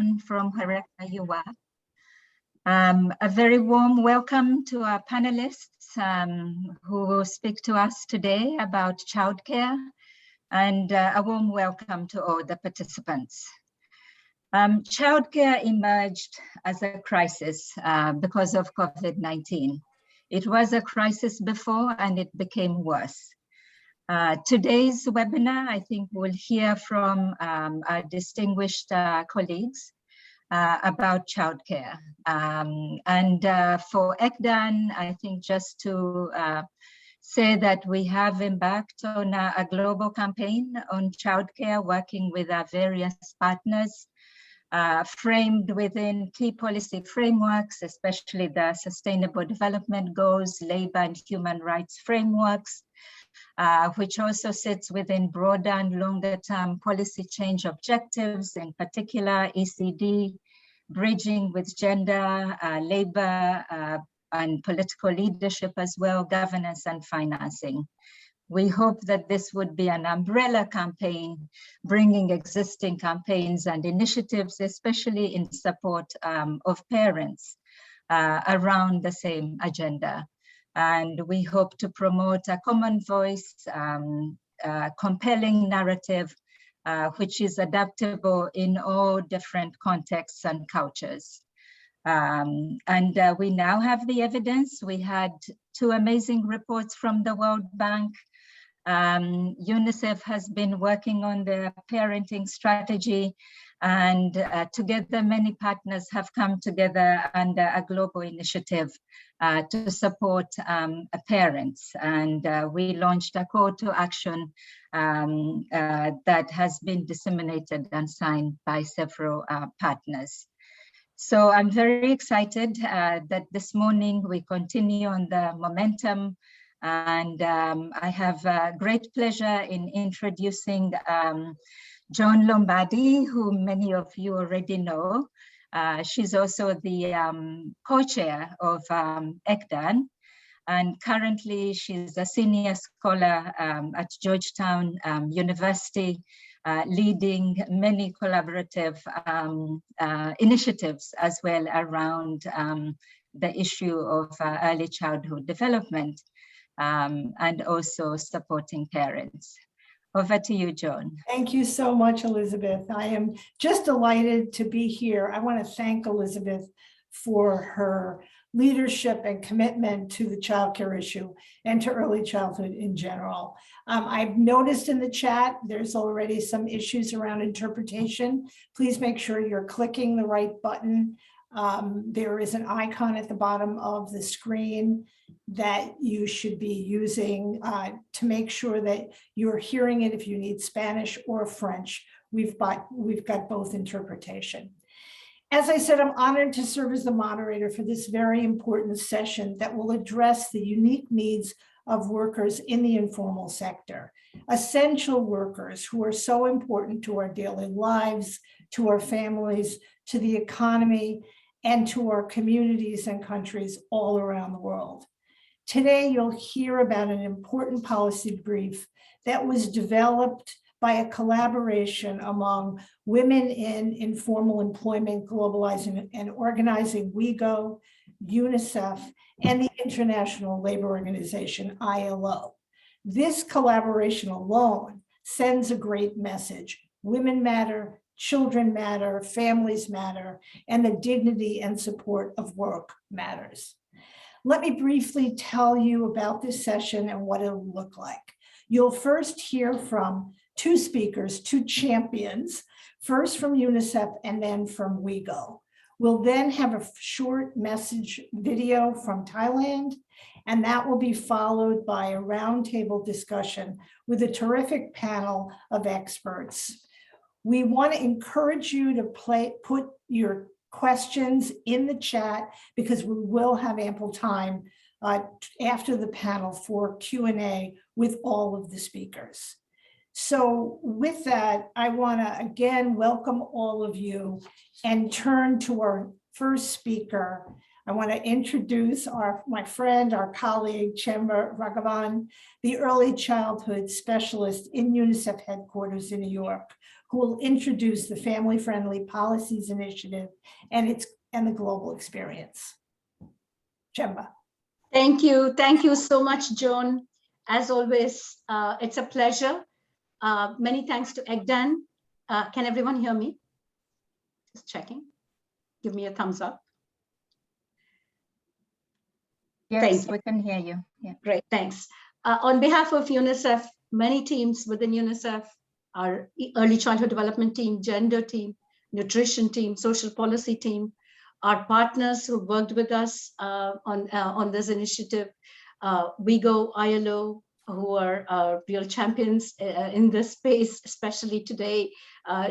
afternoon from wherever you are. A very warm welcome to our panelists who will speak to us today about childcare, and a warm welcome to all the participants. Childcare emerged as a crisis because of COVID-19. It was a crisis before and it became worse. Today's webinar, I think we'll hear from our distinguished colleagues about childcare. For ECDAN, I think just to say that we have embarked on a global campaign on childcare, working with our various partners, framed within key policy frameworks, especially the Sustainable Development Goals, labor and human rights frameworks, which also sits within broader and longer term policy change objectives, in particular ECD, bridging with gender, labor, and political leadership as well, governance and financing. We hope that this would be an umbrella campaign, bringing existing campaigns and initiatives, especially in support of parents around the same agenda. And we hope to promote a common voice, compelling narrative, which is adaptable in all different contexts and cultures. We now have the evidence. We had 2 amazing reports from the World Bank. UNICEF has been working on the parenting strategy, and together many partners have come together under a global initiative to support parents. And we launched a call to action that has been disseminated and signed by several partners. So I'm very excited that this morning we continue on the momentum, and I have great pleasure in introducing Joan Lombardi, who many of you already know. She's also the co-chair of ECDAN, and currently she's a senior scholar at Georgetown University, leading many collaborative initiatives as well around the issue of early childhood development and also supporting parents. Over to you, Joan. Thank you so much, Elizabeth. I am just delighted to be here. I want to thank Elizabeth for her leadership and commitment to the childcare issue and to early childhood in general. I've noticed in the chat, there's already some issues around interpretation. Please make sure you're clicking the right button. There is an icon at the bottom of the screen that you should be using to make sure that you're hearing it if you need Spanish or French. We've got both interpretation. As I said, I'm honored to serve as the moderator for this very important session that will address the unique needs of workers in the informal sector, essential workers who are so important to our daily lives, to our families, to the economy, and to our communities and countries all around the world. Today, you'll hear about an important policy brief that was developed by a collaboration among Women in Informal Employment, Globalizing and Organizing, WIEGO, UNICEF, and the International Labor Organization, ILO. This collaboration alone sends a great message. Women matter, children matter, families matter, and the dignity and support of work matters. Let me briefly tell you about this session and what it'll look like. You'll first hear from 2 speakers, 2 champions, first from UNICEF and then from WIEGO. We'll then have a short message video from Thailand, and that will be followed by a roundtable discussion with a terrific panel of experts. We want to encourage you to put your questions in the chat because we will have ample time after the panel for Q&A with all of the speakers. So with that, I want to again welcome all of you and turn to our first speaker, I want to introduce my friend, our colleague, Chemba Raghavan, the early childhood specialist in UNICEF headquarters in New York, who will introduce the Family-Friendly Policies Initiative and the global experience. Chemba. Thank you. Thank you so much, Joan. As always, it's a pleasure. Many thanks to Egdan. Can everyone hear me? Just checking. Give me a thumbs up. Yes, we can hear you. Yeah. Great, thanks. On behalf of UNICEF, many teams within UNICEF, our early childhood development team, gender team, nutrition team, social policy team, our partners who worked with us on this initiative, WIEGO, ILO, who are real champions in this space, especially today,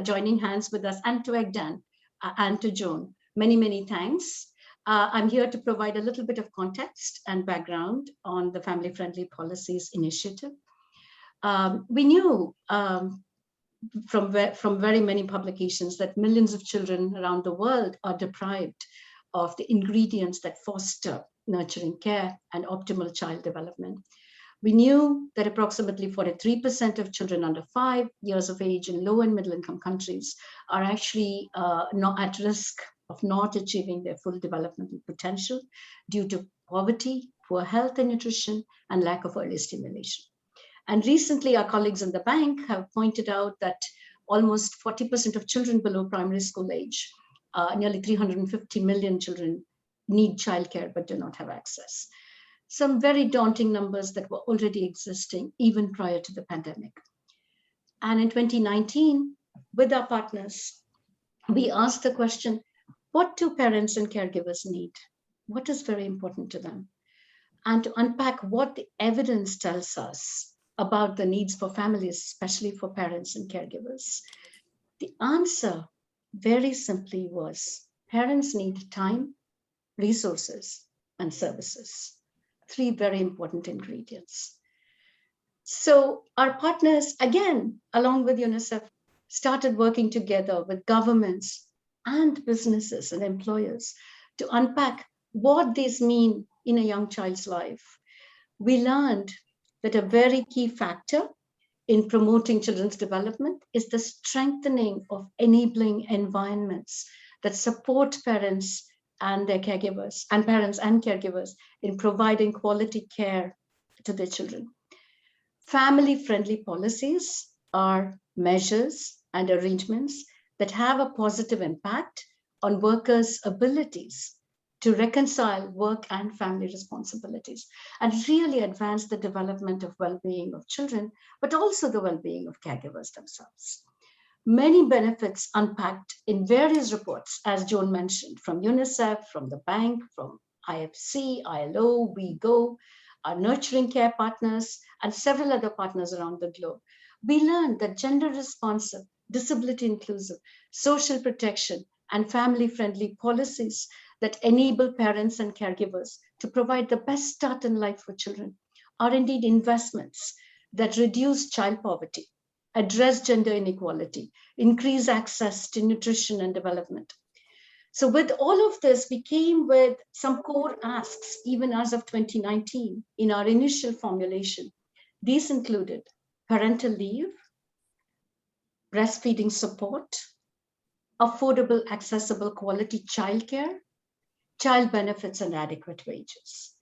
joining hands with us, and to Egdan and to Joan. Many, many thanks. I'm here to provide a little bit of context and background on the Family Friendly Policies Initiative. We knew from very many publications that millions of children around the world are deprived of the ingredients that foster nurturing care and optimal child development. We knew that approximately 43% of children under 5 years of age in low and middle income countries are actually not at risk of not achieving their full developmental potential due to poverty, poor health and nutrition, and lack of early stimulation. And recently, our colleagues in the bank have pointed out that almost 40% of children below primary school age, nearly 350 million children, need childcare but do not have access. Some very daunting numbers that were already existing even prior to the pandemic. And in 2019, with our partners, we asked the question, what do parents and caregivers need? What is very important to them? And to unpack what the evidence tells us about the needs for families, especially for parents and caregivers. The answer very simply was parents need time, resources, and services. 3 very important ingredients. So our partners, again, along with UNICEF, started working together with governments and businesses and employers to unpack what these mean in a young child's life. We learned that a very key factor in promoting children's development is the strengthening of enabling environments that support parents and their caregivers, and parents and caregivers in providing quality care to their children. Family-friendly policies are measures and arrangements that have a positive impact on workers' abilities to reconcile work and family responsibilities and really advance the development of well-being of children, but also the well-being of caregivers themselves. Many benefits unpacked in various reports, as Joan mentioned, from UNICEF, from the bank, from IFC, ILO, WIEGO, our nurturing care partners, and several other partners around the globe. We learned that gender-responsive, disability-inclusive, social protection, and family-friendly policies that enable parents and caregivers to provide the best start in life for children are indeed investments that reduce child poverty, address gender inequality, increase access to nutrition and development. So with all of this, we came with some core asks, even as of 2019, in our initial formulation. These included parental leave, breastfeeding support, affordable, accessible, quality childcare, child benefits, and adequate wages.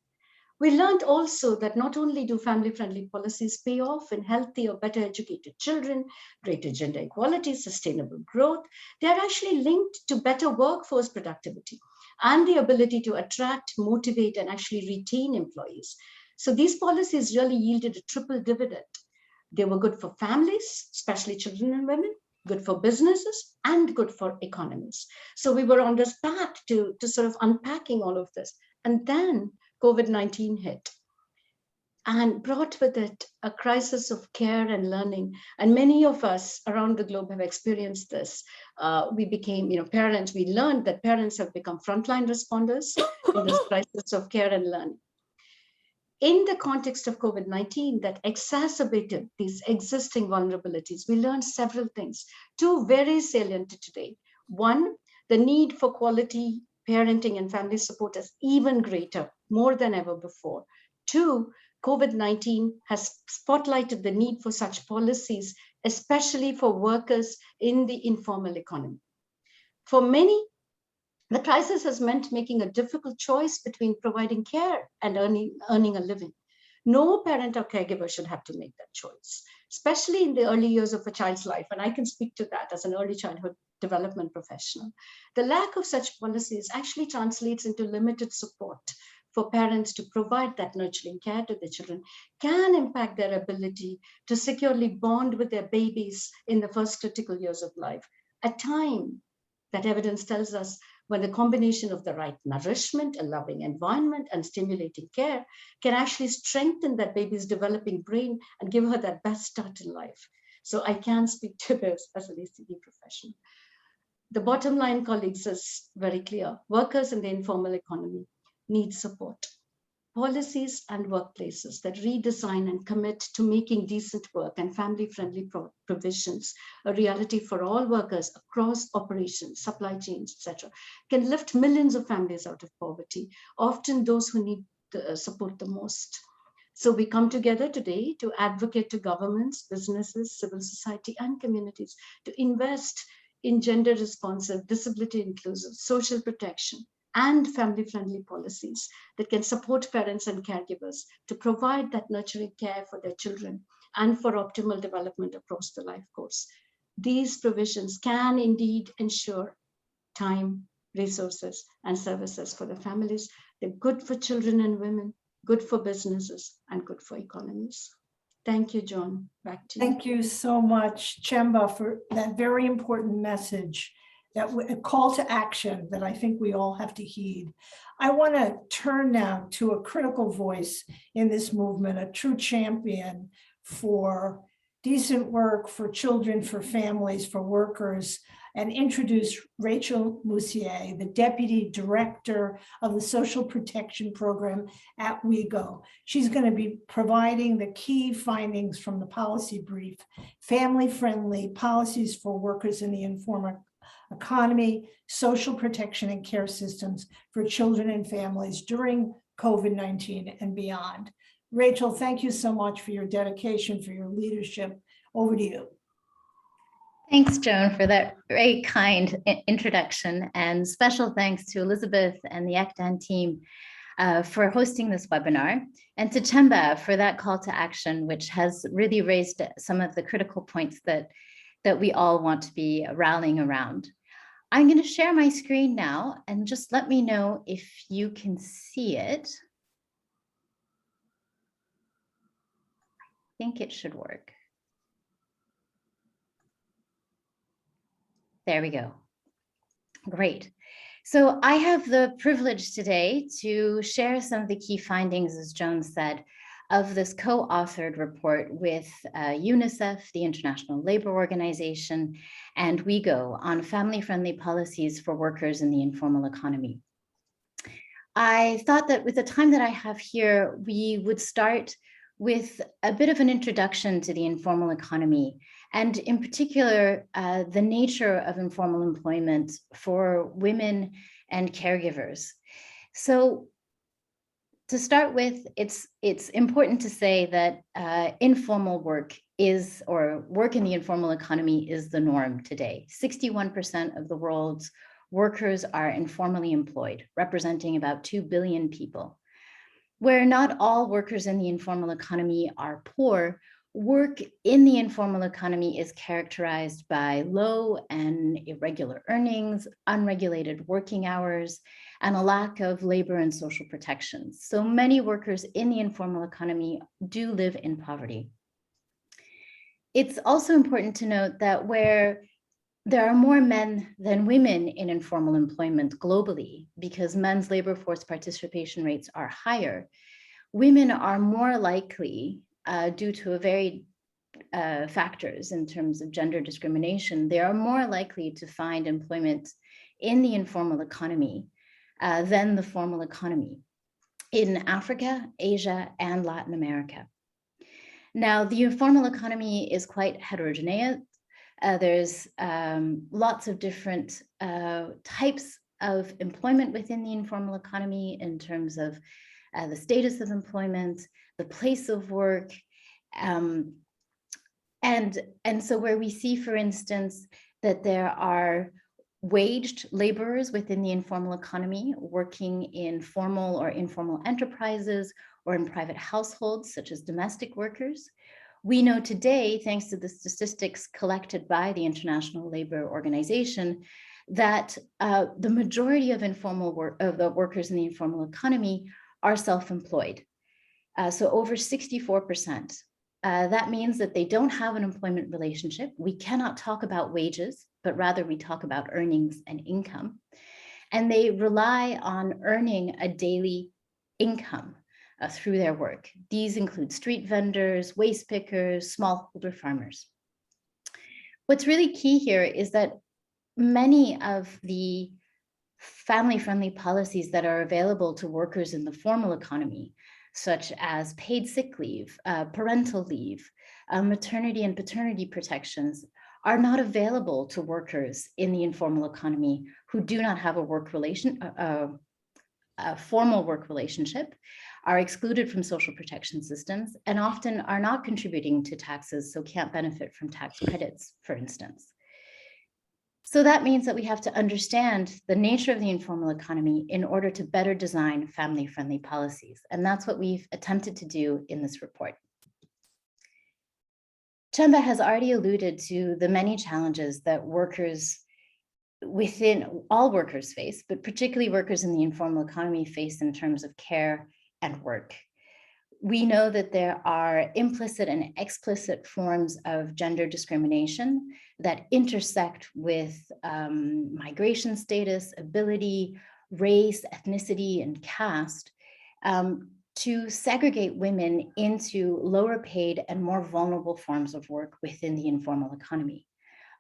We learned also that not only do family-friendly policies pay off in healthy or better educated children, greater gender equality, sustainable growth, they are actually linked to better workforce productivity and the ability to attract, motivate, and actually retain employees. So these policies really yielded a triple dividend. They were good for families, especially children and women, good for businesses, and good for economies. So we were on this path to sort of unpacking all of this. And then COVID-19 hit and brought with it a crisis of care and learning. And many of us around the globe have experienced this. We became, parents. We learned that parents have become frontline responders in this crisis of care and learning. In the context of COVID-19 that exacerbated these existing vulnerabilities, we learned several things, 2 very salient to today. 1, the need for quality parenting and family support is even greater, more than ever before. Two, COVID-19 has spotlighted the need for such policies, especially for workers in the informal economy. For many, the crisis has meant making a difficult choice between providing care and earning a living. No parent or caregiver should have to make that choice, especially in the early years of a child's life. And I can speak to that as an early childhood development professional. The lack of such policies actually translates into limited support for parents to provide that nurturing care to their children, can impact their ability to securely bond with their babies in the first critical years of life. A time that evidence tells us when the combination of the right nourishment, a loving environment, and stimulating care can actually strengthen that baby's developing brain and give her that best start in life. So I can speak to this as an ECD professional. The bottom line, colleagues, is very clear. Workers in the informal economy need support. Policies and workplaces that redesign and commit to making decent work and family-friendly provisions a reality for all workers across operations, supply chains, etc., can lift millions of families out of poverty, often those who need the support the most. So we come together today to advocate to governments, businesses, civil society, and communities to invest in gender-responsive, disability-inclusive, social protection, and family-friendly policies that can support parents and caregivers to provide that nurturing care for their children and for optimal development across the life course. These provisions can indeed ensure time, resources, and services for the families. They're good for children and women, good for businesses, and good for economies. Thank you, John. Back to you. Thank you so much, Chemba, for that very important message, that a call to action that I think we all have to heed. I want to turn now to a critical voice in this movement, a true champion for decent work, for children, for families, for workers, and introduce Rachel Moussier, the Deputy Director of the Social Protection Program at WIEGO. She's going to be providing the key findings from the policy brief, family-friendly policies for workers in the informal economy, social protection and care systems for children and families during COVID-19 and beyond. Rachel, thank you so much for your dedication, for your leadership. Over to you. Thanks, Joan, for that very kind introduction, and special thanks to Elizabeth and the ECDAN team for hosting this webinar, and to Chemba for that call to action, which has really raised some of the critical points that we all want to be rallying around. I'm going to share my screen now, and just let me know if you can see it. I think it should work. There we go. Great. So I have the privilege today to share some of the key findings, as Joan said, of this co-authored report with UNICEF, the International Labour Organization, and WIEGO on family-friendly policies for workers in the informal economy. I thought that with the time that I have here, we would start with a bit of an introduction to the informal economy, and in particular, the nature of informal employment for women and caregivers. So to start with, it's important to say that informal work is, or work in the informal economy is the norm today. 61% of the world's workers are informally employed, representing about 2 billion people. Where not all workers in the informal economy are poor, work in the informal economy is characterized by low and irregular earnings, unregulated working hours, and a lack of labor and social protections. So many workers in the informal economy do live in poverty. It's also important to note that where there are more men than women in informal employment globally, because men's labor force participation rates are higher, women are more likely, due to a varied factors in terms of gender discrimination, they are more likely to find employment in the informal economy than the formal economy in Africa, Asia, and Latin America. Now, the informal economy is quite heterogeneous. There's lots of different types of employment within the informal economy in terms of the status of employment, the place of work, and so where we see, for instance, that there are waged laborers within the informal economy working in formal or informal enterprises or in private households, such as domestic workers. We know today, thanks to the statistics collected by the International Labor Organization, that the majority of the workers in the informal economy are self-employed. So over 64%. That means that they don't have an employment relationship. We cannot talk about wages, but rather we talk about earnings and income. And they rely on earning a daily income through their work. These include street vendors, waste pickers, smallholder farmers. What's really key here is that many of the family-friendly policies that are available to workers in the formal economy, such as paid sick leave, parental leave, maternity and paternity protections, are not available to workers in the informal economy who do not have a formal work relationship, are excluded from social protection systems, and often are not contributing to taxes, so can't benefit from tax credits, for instance. So that means that we have to understand the nature of the informal economy in order to better design family-friendly policies. And that's what we've attempted to do in this report. Chemba has already alluded to the many challenges that workers within all workers face, but particularly workers in the informal economy face in terms of care and work. We know that there are implicit and explicit forms of gender discrimination that intersect with migration status, ability, race, ethnicity, and caste to segregate women into lower paid and more vulnerable forms of work within the informal economy.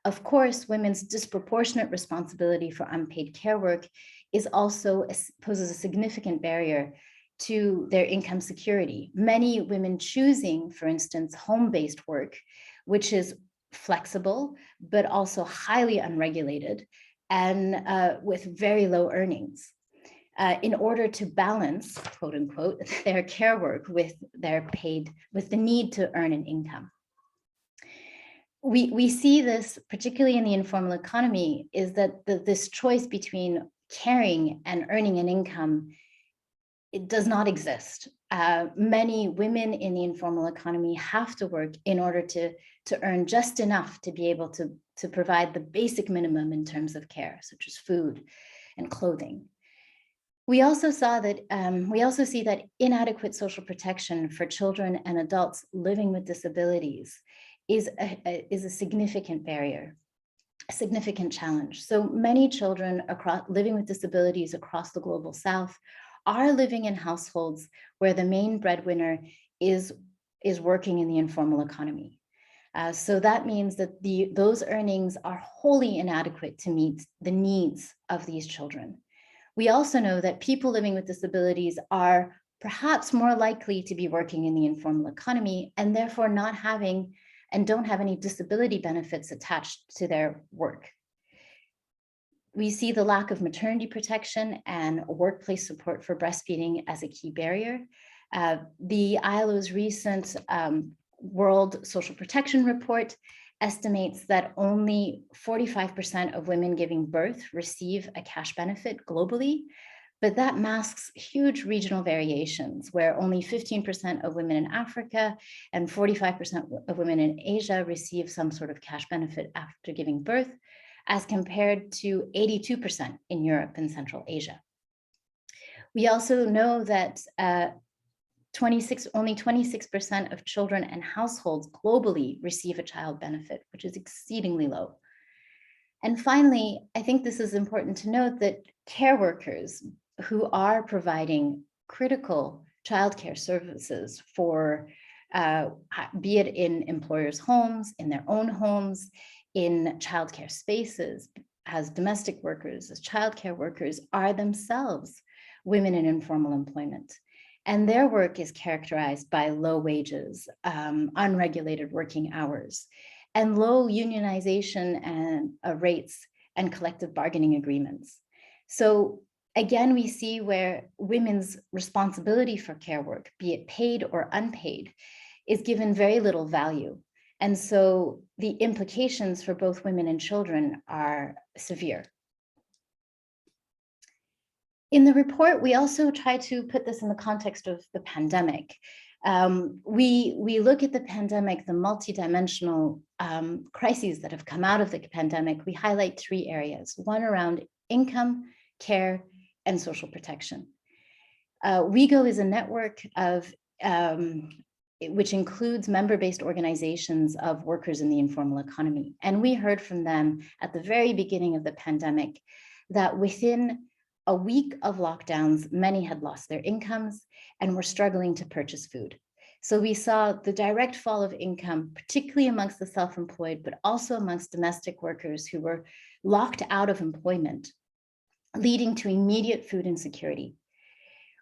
Of course, women's disproportionate responsibility for unpaid care work poses a significant barrier to their income security. Many women choosing, for instance, home-based work, which is flexible, but also highly unregulated and with very low earnings, in order to balance, quote unquote, their care work with the need to earn an income. We see this, particularly in the informal economy, is that this choice between caring and earning an income, it does not exist. Many women in the informal economy have to work in order to earn just enough to be able to provide the basic minimum in terms of care, such as food and clothing. We also see that inadequate social protection for children and adults living with disabilities is a significant barrier, a significant challenge. So many children living with disabilities across the global South are living in households where the main breadwinner is working in the informal economy. So that means that those earnings are wholly inadequate to meet the needs of these children. We also know that people living with disabilities are perhaps more likely to be working in the informal economy and therefore don't have any disability benefits attached to their work. We see the lack of maternity protection and workplace support for breastfeeding as a key barrier. The ILO's recent World Social Protection Report estimates that only 45% of women giving birth receive a cash benefit globally, but that masks huge regional variations where only 15% of women in Africa and 45% of women in Asia receive some sort of cash benefit after giving birth, as compared to 82% in Europe and Central Asia. We also know that only 26% of children and households globally receive a child benefit, which is exceedingly low. And finally, I think this is important to note that care workers who are providing critical childcare services for, be it in employers' homes, in their own homes, in childcare spaces, as domestic workers, as childcare workers, are themselves women in informal employment. And their work is characterized by low wages, unregulated working hours, and low unionization and rates and collective bargaining agreements. So again, we see where women's responsibility for care work, be it paid or unpaid, is given very little value. And so the implications for both women and children are severe. In the report, we also try to put this in the context of the pandemic. We look at the pandemic, the multidimensional crises that have come out of the pandemic. We highlight 3 areas, one around income, care, and social protection. WIEGO is a network of which includes member-based organizations of workers in the informal economy. And we heard from them at the very beginning of the pandemic that within a week of lockdowns, many had lost their incomes and were struggling to purchase food. So we saw the direct fall of income, particularly amongst the self-employed, but also amongst domestic workers who were locked out of employment, leading to immediate food insecurity.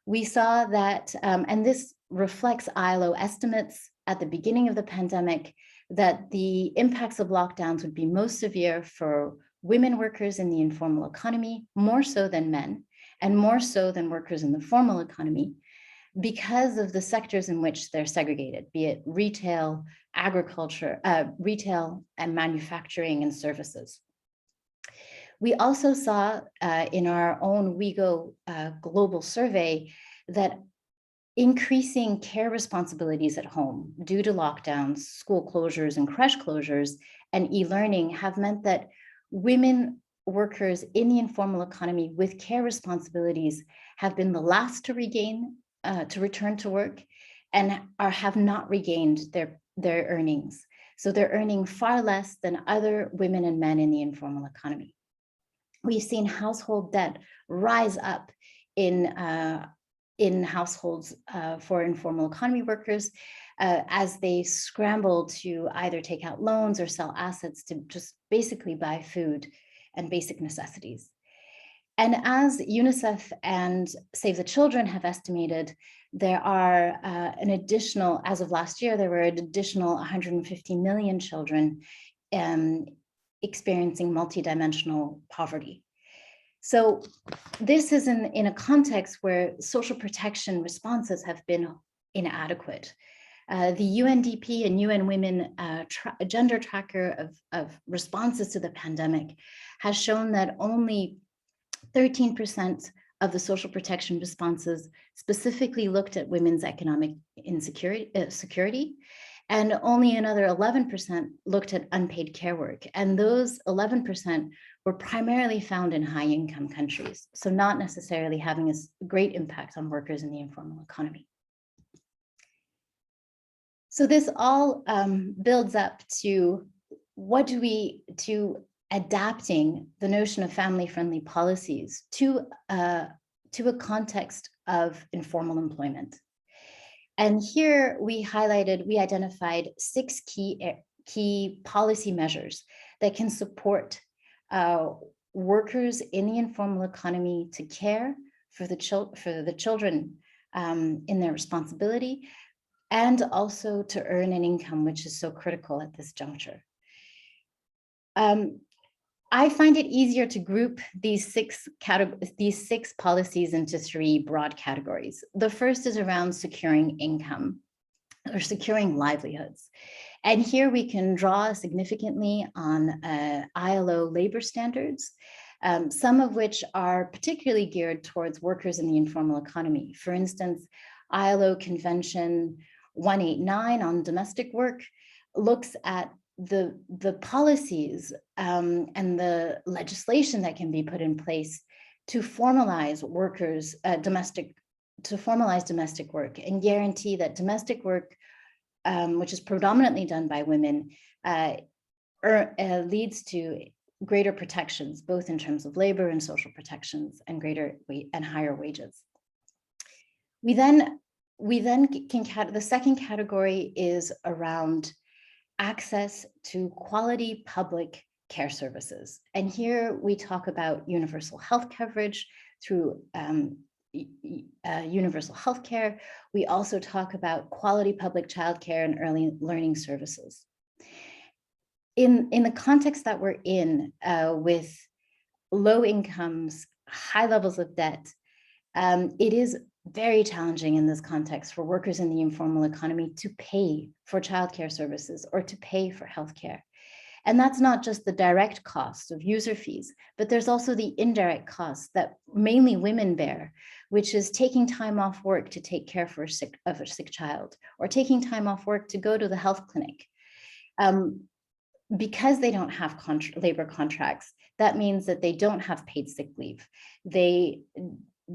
We saw that, and this reflects ILO estimates at the beginning of the pandemic, that the impacts of lockdowns would be most severe for women workers in the informal economy, more so than men, and more so than workers in the formal economy, because of the sectors in which they're segregated, be it retail, agriculture, retail and manufacturing and services. We also saw in our own WIEGO global survey that increasing care responsibilities at home due to lockdowns, school closures and creche closures, and e-learning have meant that women workers in the informal economy with care responsibilities have been the last to return to work and have not regained their earnings. So they're earning far less than other women and men in the informal economy. We've seen household debt rise up in households for informal economy workers as they scramble to either take out loans or sell assets to just basically buy food and basic necessities. And as UNICEF and Save the Children have estimated, there are an additional, as of last year, there were an additional 150 million children experiencing multidimensional poverty. So this is in a context where social protection responses have been inadequate. The UNDP and UN Women gender tracker of responses to the pandemic has shown that only 13% of the social protection responses specifically looked at women's economic security, and only another 11% looked at unpaid care work. And those 11% were primarily found in high-income countries, so not necessarily having a great impact on workers in the informal economy. So this all builds up to adapting the notion of family-friendly policies to a context of informal employment. And here we identified 6 key policy measures that can support workers in the informal economy to care for the children in their responsibility, and also to earn an income, which is so critical at this juncture. I find it easier to group these 6 policies into 3 broad categories. The first is around securing income or securing livelihoods. And here we can draw significantly on ILO labor standards, some of which are particularly geared towards workers in the informal economy. For instance, ILO Convention 189 on domestic work looks at the policies and the legislation that can be put in place to formalize workers, domestic work and guarantee that domestic work, which is predominantly done by women, leads to greater protections, both in terms of labor and social protections, and higher wages. We then can, the second category is around access to quality public care services. And here we talk about universal health coverage through universal health care. We also talk about quality public childcare and early learning services. In the context that we're in with low incomes, high levels of debt, it is very challenging in this context for workers in the informal economy to pay for childcare services or to pay for healthcare. And that's not just the direct cost of user fees, but there's also the indirect costs that mainly women bear, which is taking time off work to take care of a sick child, or taking time off work to go to the health clinic. Because they don't have labor contracts, that means that they don't have paid sick leave. They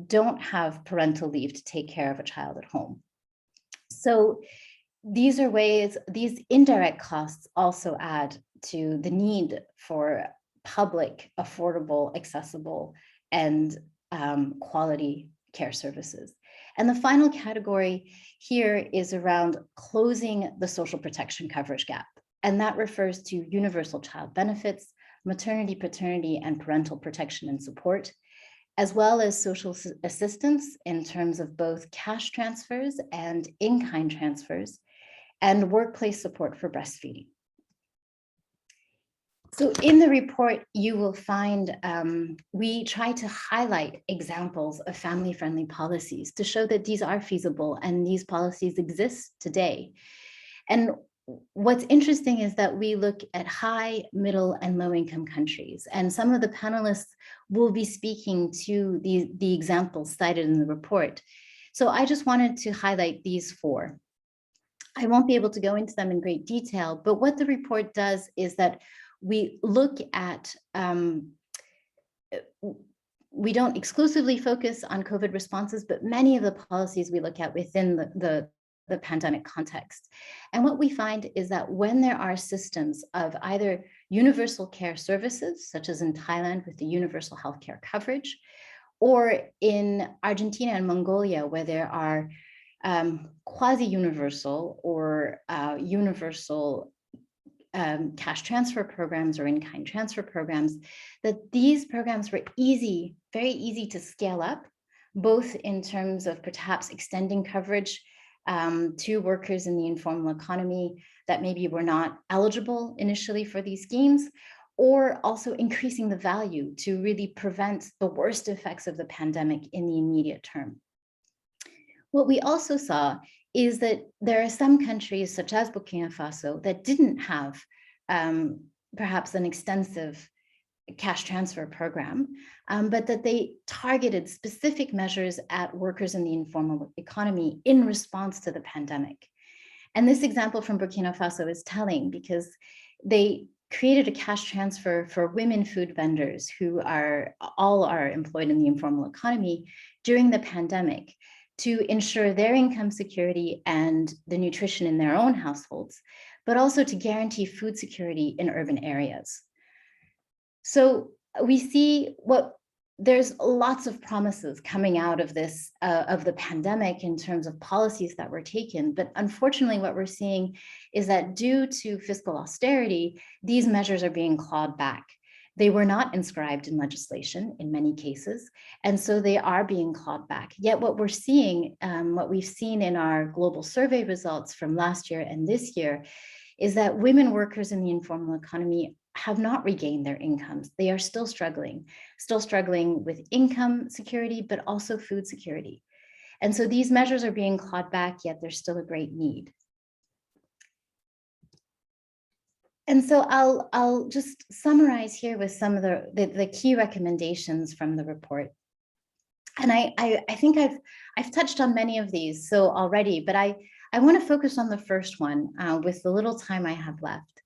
don't have parental leave to take care of a child at home. So these are ways, these indirect costs also add to the need for public, affordable, accessible, and quality care services. And the final category here is around closing the social protection coverage gap. And that refers to universal child benefits, maternity, paternity, and parental protection and support, as well as social assistance in terms of both cash transfers and in-kind transfers, and workplace support for breastfeeding. So in the report, you will find we try to highlight examples of family-friendly policies to show that these are feasible and these policies exist today. And what's interesting is that we look at high, middle, and low-income countries, and some of the panelists will be speaking to the examples cited in the report. So I just wanted to highlight these four. I won't be able to go into them in great detail, but what the report does is that we look at, we don't exclusively focus on COVID responses, but many of the policies we look at within the pandemic context. And what we find is that when there are systems of either universal care services, such as in Thailand with the universal healthcare coverage, or in Argentina and Mongolia, where there are quasi-universal or universal cash transfer programs or in-kind transfer programs, that these programs were very easy to scale up, both in terms of perhaps extending coverage to workers in the informal economy that maybe were not eligible initially for these schemes, or also increasing the value to really prevent the worst effects of the pandemic in the immediate term. What we also saw is that there are some countries, such as Burkina Faso, that didn't have perhaps an extensive cash transfer program, but that they targeted specific measures at workers in the informal economy in response to the pandemic. And this example from Burkina Faso is telling because they created a cash transfer for women food vendors who all are employed in the informal economy during the pandemic to ensure their income security and the nutrition in their own households, but also to guarantee food security in urban areas. So we see there's lots of promises coming out of this, of the pandemic in terms of policies that were taken. But unfortunately, what we're seeing is that due to fiscal austerity, these measures are being clawed back. They were not inscribed in legislation in many cases, and so they are being clawed back. Yet what we're seeing, what we've seen in our global survey results from last year and this year, is that women workers in the informal economy have not regained their incomes. They are still struggling with income security, but also food security. And so these measures are being clawed back, yet there's still a great need. And so I'll just summarize here with some of the key recommendations from the report. And I think I've touched on many of these already, but I want to focus on the first one with the little time I have left.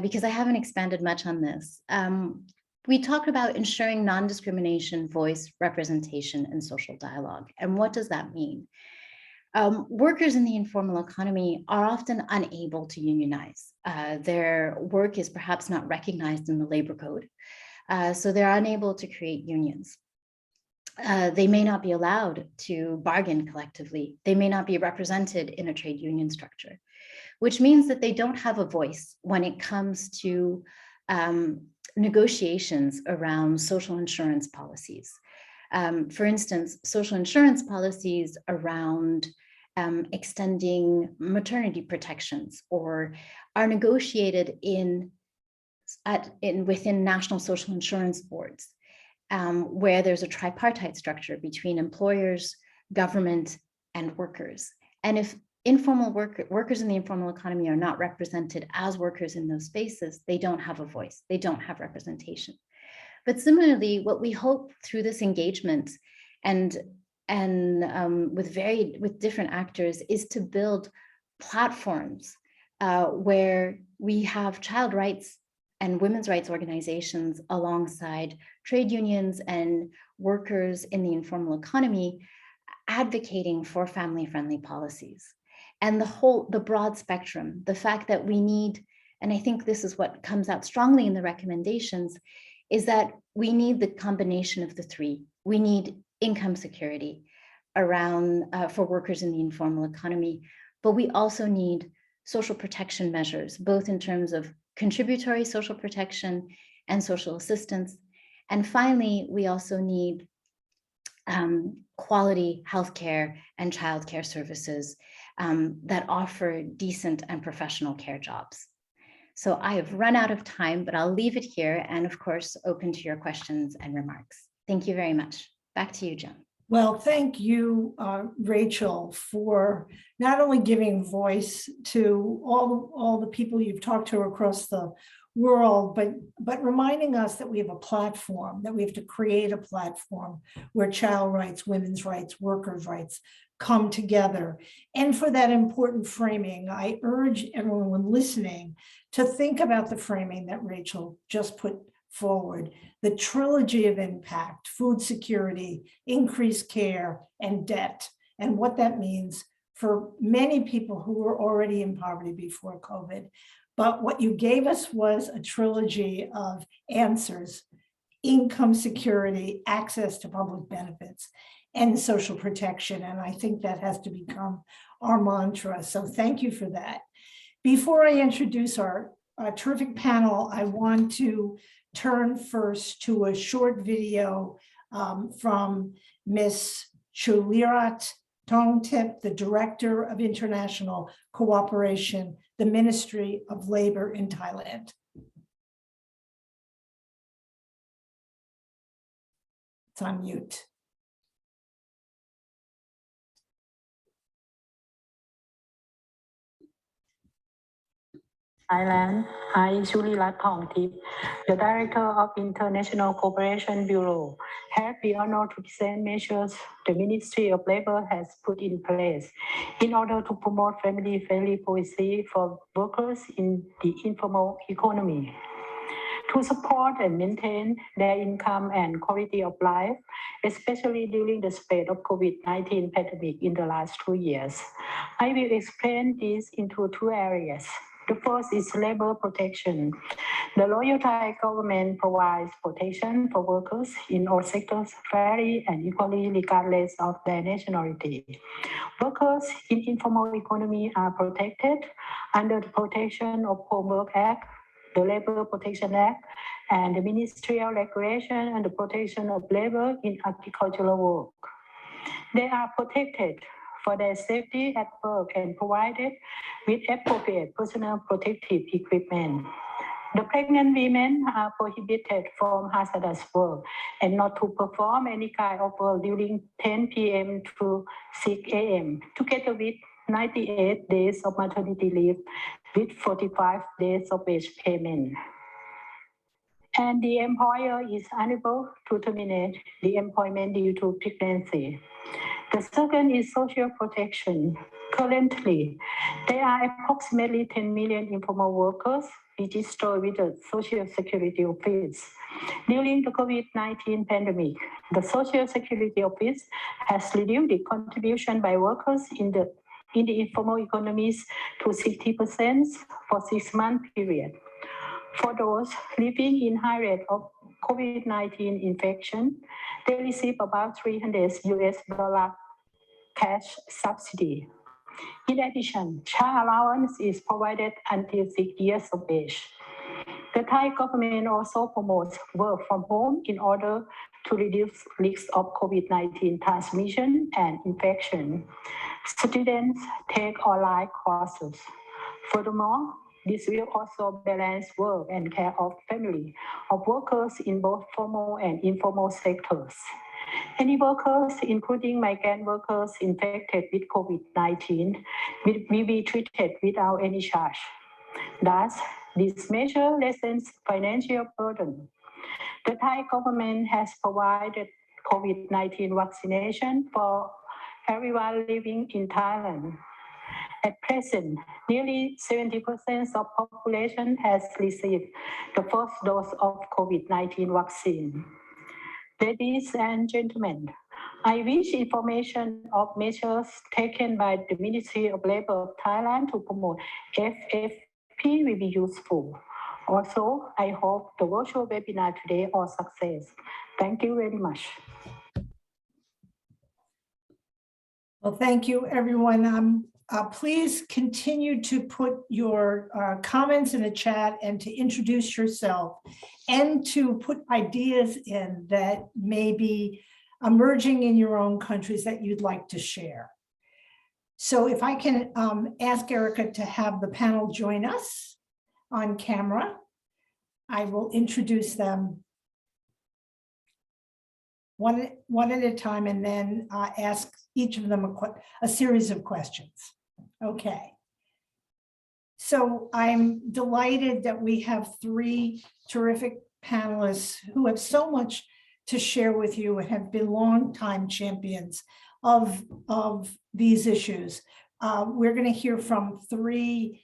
Because I haven't expanded much on this. We talked about ensuring non-discrimination, voice, representation, and social dialogue. And what does that mean? Workers in the informal economy are often unable to unionize. Their work is perhaps not recognized in the labor code, so they're unable to create unions. They may not be allowed to bargain collectively. They may not be represented in a trade union structure, which means that they don't have a voice when it comes to negotiations around social insurance policies. For instance, social insurance policies around extending maternity protections or are negotiated within national social insurance boards. where there's a tripartite structure between employers, government, and workers. And if workers in the informal economy are not represented as workers in those spaces, they don't have a voice, they don't have representation. But similarly, what we hope through this engagement and with different actors is to build platforms where we have child rights and women's rights organizations alongside trade unions and workers in the informal economy advocating for family-friendly policies. And the broad spectrum, the fact that we need, and I think this is what comes out strongly in the recommendations, is that we need the combination of the three. We need income security around for workers in the informal economy, but we also need social protection measures, both in terms of contributory social protection and social assistance. And finally, we also need quality healthcare and childcare services that offer decent and professional care jobs. So I have run out of time, but I'll leave it here and of course, open to your questions and remarks. Thank you very much. Back to you, Joan. Well, thank you, Rachel, for not only giving voice to all the people you've talked to across the world, but reminding us that we have a platform, that we have to create a platform where child rights, women's rights, workers' rights come together. And for that important framing, I urge everyone listening to think about the framing that Rachel just put forward, the trilogy of impact: food security, increased care, and debt, and what that means for many people who were already in poverty before COVID. But what you gave us was a trilogy of answers: income security, access to public benefits, and social protection. And I think that has to become our mantra. So thank you for that. Before I introduce our terrific panel, I want to turn first to a short video from Ms. Chulirat Tongtip, the Director of International Cooperation, the Ministry of Labor in Thailand. It's on mute. Thailand. I, Chulirat Thongtip, the Director of International Cooperation Bureau, have the honor to present measures the Ministry of Labor has put in place in order to promote family-friendly policy for workers in the informal economy, to support and maintain their income and quality of life, especially during the spread of COVID-19 pandemic in the last 2 years. I will explain this into 2 areas. The first is labor protection. The Royal Thai government provides protection for workers in all sectors fairly and equally regardless of their nationality. Workers in informal economy are protected under the Protection of Home Work Act, the Labor Protection Act, and the Ministerial Regulation and the Protection of Labor in Agricultural Work. They are protected for their safety at work and provided with appropriate personal protective equipment. The pregnant women are prohibited from hazardous work and not to perform any kind of work during 10 p.m. to 6 a.m., together with 98 days of maternity leave with 45 days of wage payment. And the employer is unable to terminate the employment due to pregnancy. The second is social protection. Currently, there are approximately 10 million informal workers registered with the Social Security Office. During the COVID-19 pandemic, the Social Security Office has reduced the contribution by workers in the informal economies to 60% for 6-month period. For those living in high rate of COVID-19 infection, they receive about $300 cash subsidy. In addition, child allowance is provided until 6 years of age. The Thai government also promotes work from home in order to reduce risks of COVID-19 transmission and infection. Students take online courses. Furthermore, This will also balance work and care of family of workers in both formal and informal sectors. Any workers, including migrant workers infected with COVID-19, will be treated without any charge. Thus, this measure lessens financial burden. The Thai government has provided COVID-19 vaccination for everyone living in Thailand. At present, nearly 70% of population has received the first dose of COVID-19 vaccine. Ladies and gentlemen, I wish information of measures taken by the Ministry of Labour of Thailand to promote FFP will be useful. Also, I hope the virtual webinar today was a success. Thank you very much. Well, thank you, everyone. Please continue to put your comments in the chat and to introduce yourself and to put ideas in that may be emerging in your own countries that you'd like to share. So if I can ask Erica to have the panel join us on camera, I will introduce them one at a time and then ask each of them a series of questions. Okay. So I'm delighted that we have three terrific panelists who have so much to share with you and have been longtime champions of these issues. We're going to hear from three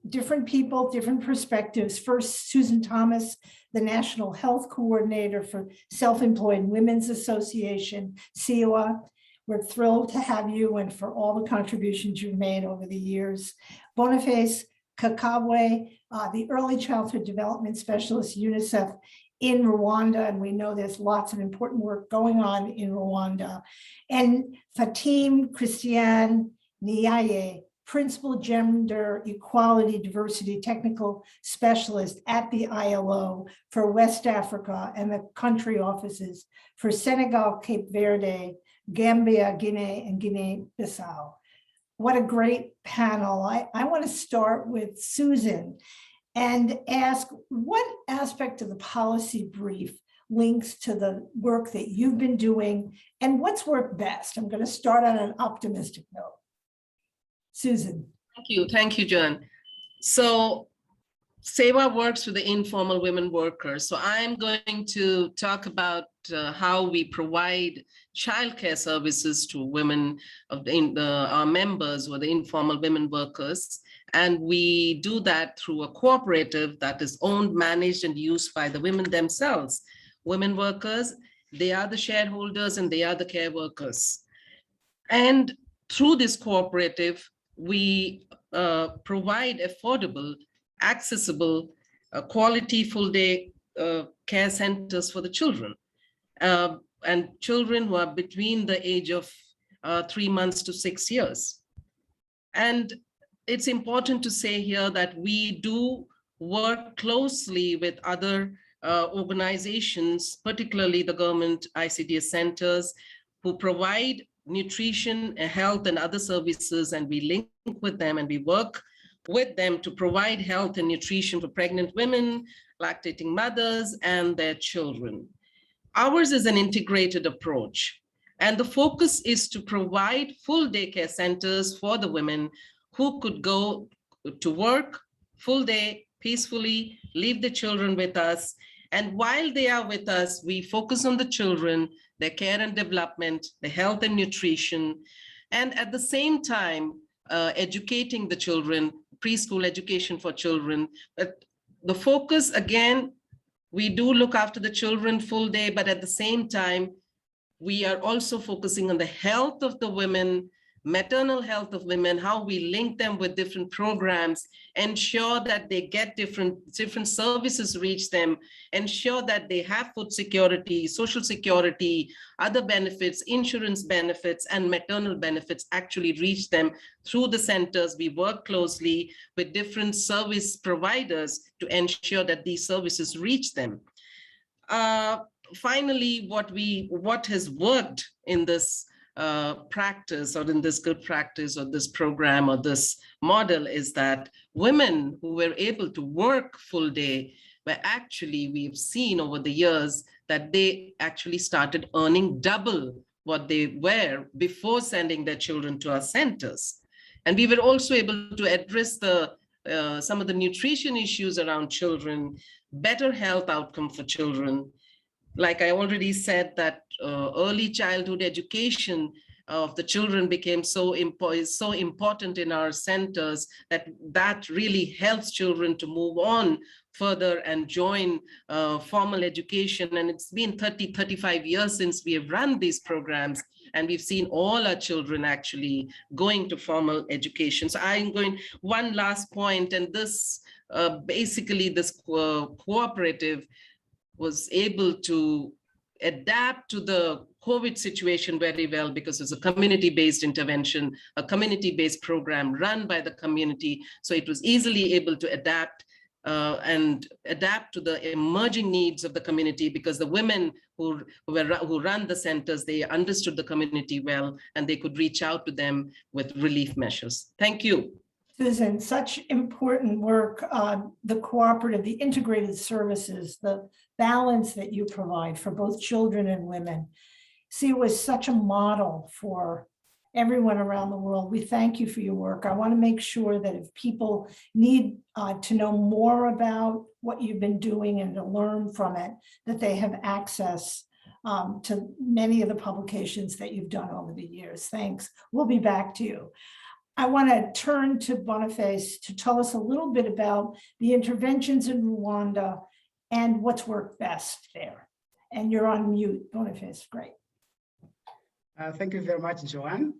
different people, different perspectives. First, Susan Thomas, the National Health Coordinator for Self-Employed Women's Association, SEWA. We're thrilled to have you and for all the contributions you've made over the years. Boniface Kakabwe, the Early Childhood Development Specialist, UNICEF in Rwanda, and we know there's lots of important work going on in Rwanda. And Fatim Christian Niaye, Principal Gender Equality Diversity Technical Specialist at the ILO for West Africa and the country offices for Senegal, Cape Verde, Gambia, Guinea, and Guinea-Bissau. What a great panel. I want to start with Susan and ask what aspect of the policy brief links to the work that you've been doing and what's worked best. I'm going to start on an optimistic note. Susan. Thank you, John. So SEWA works with the informal women workers. So I'm going to talk about how we provide childcare services to women, our members or the informal women workers. And we do that through a cooperative that is owned, managed, and used by the women themselves. Women workers, they are the shareholders and they are the care workers. And through this cooperative, we provide affordable, accessible, quality full-day care centers for the children. And children who are between the age of 3 months to 6 years. And it's important to say here that we do work closely with other organizations, particularly the government ICDS centers, who provide nutrition, health, and other services, and we link with them and we work with them to provide health and nutrition for pregnant women, lactating mothers, and their children. Ours is an integrated approach, and the focus is to provide full daycare centers for the women who could go to work full day peacefully, leave the children with us. And while they are with us, we focus on the children, their care and development, the health and nutrition, and at the same time, educating the children, preschool education for children. But the focus, again, we do look after the children full day, but at the same time, we are also focusing on the health of the women, maternal health of women, how we link them with different programs, ensure that they get different services reach them, ensure that they have food security, social security, other benefits, insurance benefits, and maternal benefits actually reach them through the centers. We work closely with different service providers to ensure that these services reach them. Finally, what has worked in this practice, or in this good practice, or this program, or this model, is that women who were able to work full day were actually, we've seen over the years that they actually started earning double what they were before sending their children to our centers. And we were also able to address some of the nutrition issues around children, better health outcome for children. Like I already said, that early childhood education of the children became so important in our centers, that really helps children to move on further and join formal education. And it's been 35 years since we have run these programs, and we've seen all our children actually going to formal education. So I'm going, one last point, and this basically this cooperative was able to adapt to the COVID situation very well, because it's a community-based intervention, a community-based program run by the community. So it was easily able to adapt to the emerging needs of the community, because the women who run the centers, they understood the community well, and they could reach out to them with relief measures. Thank you. Susan, such important work on the cooperative, the integrated services, the balance that you provide for both children and women. See, it was such a model for everyone around the world. We thank you for your work. I want to make sure that if people need to know more about what you've been doing and to learn from it, that they have access to many of the publications that you've done over the years. Thanks. We'll be back to you. I want to turn to Boniface to tell us a little bit about the interventions in Rwanda and what's worked best there. And you're on mute, Boniface. Great. Thank you very much, Joanne.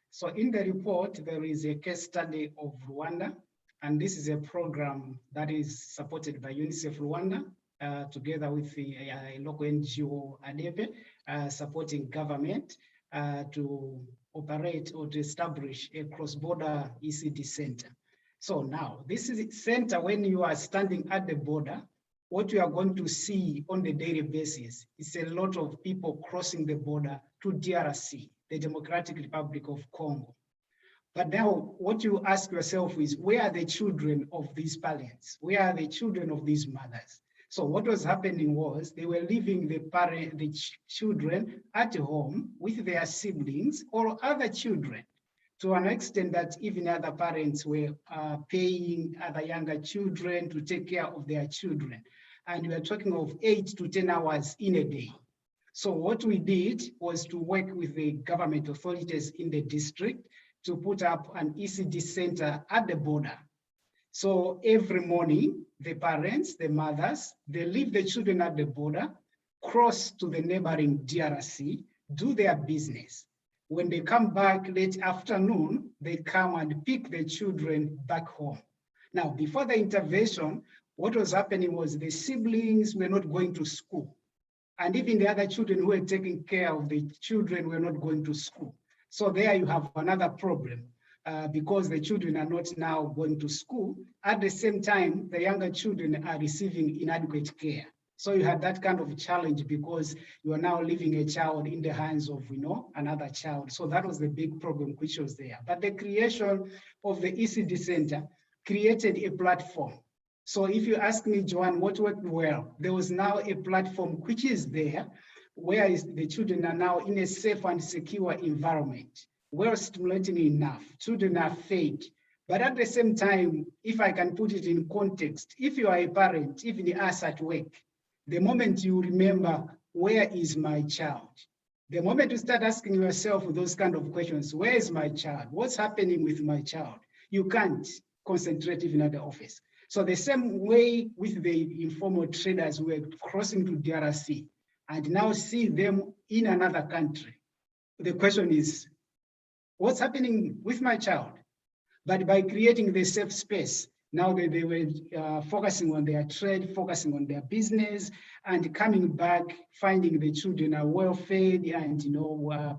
So in the report, there is a case study of Rwanda, and this is a program that is supported by UNICEF Rwanda, together with the local NGO ADEPE, supporting government to operate or to establish a cross-border ECD center. So now, this is a center when you are standing at the border, what you are going to see on the daily basis is a lot of people crossing the border to DRC, the Democratic Republic of Congo. But now what you ask yourself is, where are the children of these parents? Where are the children of these mothers? So what was happening was they were leaving the children at home with their siblings or other children, to an extent that even other parents were paying other younger children to take care of their children. And we are talking of 8 to 10 hours in a day. So what we did was to work with the government authorities in the district to put up an ECD center at the border. So every morning, the parents, the mothers, they leave the children at the border, cross to the neighboring DRC, do their business. When they come back late afternoon, they come and pick the children back home. Now, before the intervention, what was happening was the siblings were not going to school. And even the other children who were taking care of the children were not going to school. So there you have another problem. Because the children are not now going to school. At the same time, the younger children are receiving inadequate care. So you had that kind of challenge because you are now leaving a child in the hands of, another child. So that was the big problem which was there. But the creation of the ECD Center created a platform. So if you ask me, Joanne, what worked well, there was now a platform which is there, where the children are now in a safe and secure environment. Well stimulating enough, children are fed. But at the same time, if I can put it in context, if you are a parent, even us at work, the moment you remember, where is my child? The moment you start asking yourself those kind of questions, where is my child? What's happening with my child? You can't concentrate even at the office. So the same way with the informal traders who are crossing to DRC and now see them in another country. The question is, what's happening with my child? But by creating the safe space, now that they were focusing on their trade, focusing on their business, and coming back, finding the children are well fed and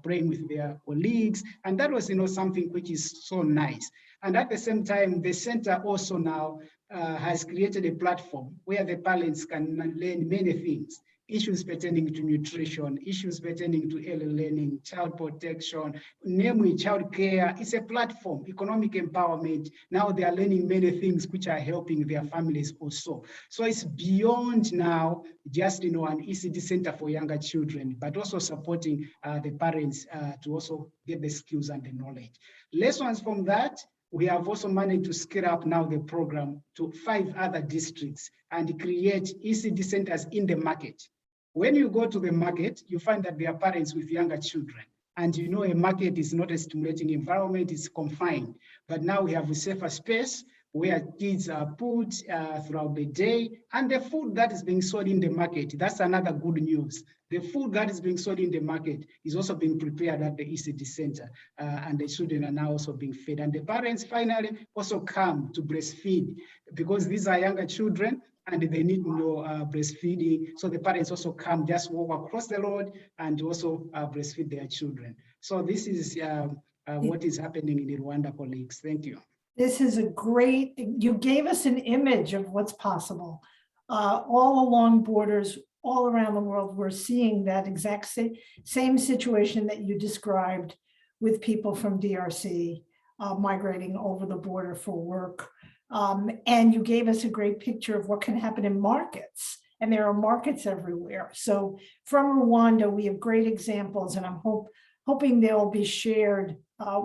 playing with their colleagues. And that was something which is so nice. And at the same time, the center also now has created a platform where the parents can learn many things. issues pertaining to nutrition, issues pertaining to early learning, child protection, namely child care. It's a platform, economic empowerment. Now they are learning many things which are helping their families also. So it's beyond now just, an ECD center for younger children, but also supporting the parents to also get the skills and the knowledge. Lessons from that, we have also managed to scale up now the program to 5 other districts and create ECD centers in the market. When you go to the market, you find that there are parents with younger children. And a market is not a stimulating environment, it's confined. But now we have a safer space where kids are put throughout the day. And the food that is being sold in the market, that's another good news. The food that is being sold in the market is also being prepared at the ECD center, and the children are now also being fed. And the parents finally also come to breastfeed because these are younger children and they need breastfeeding. So the parents also come, just walk across the road and also breastfeed their children. So this is what is happening in Rwanda, colleagues. Thank you. This is a great, you gave us an image of what's possible. All along borders, all around the world, we're seeing that exact same situation that you described with people from DRC migrating over the border for work. And you gave us a great picture of what can happen in markets. And there are markets everywhere. So from Rwanda, we have great examples, and I'm hoping they'll be shared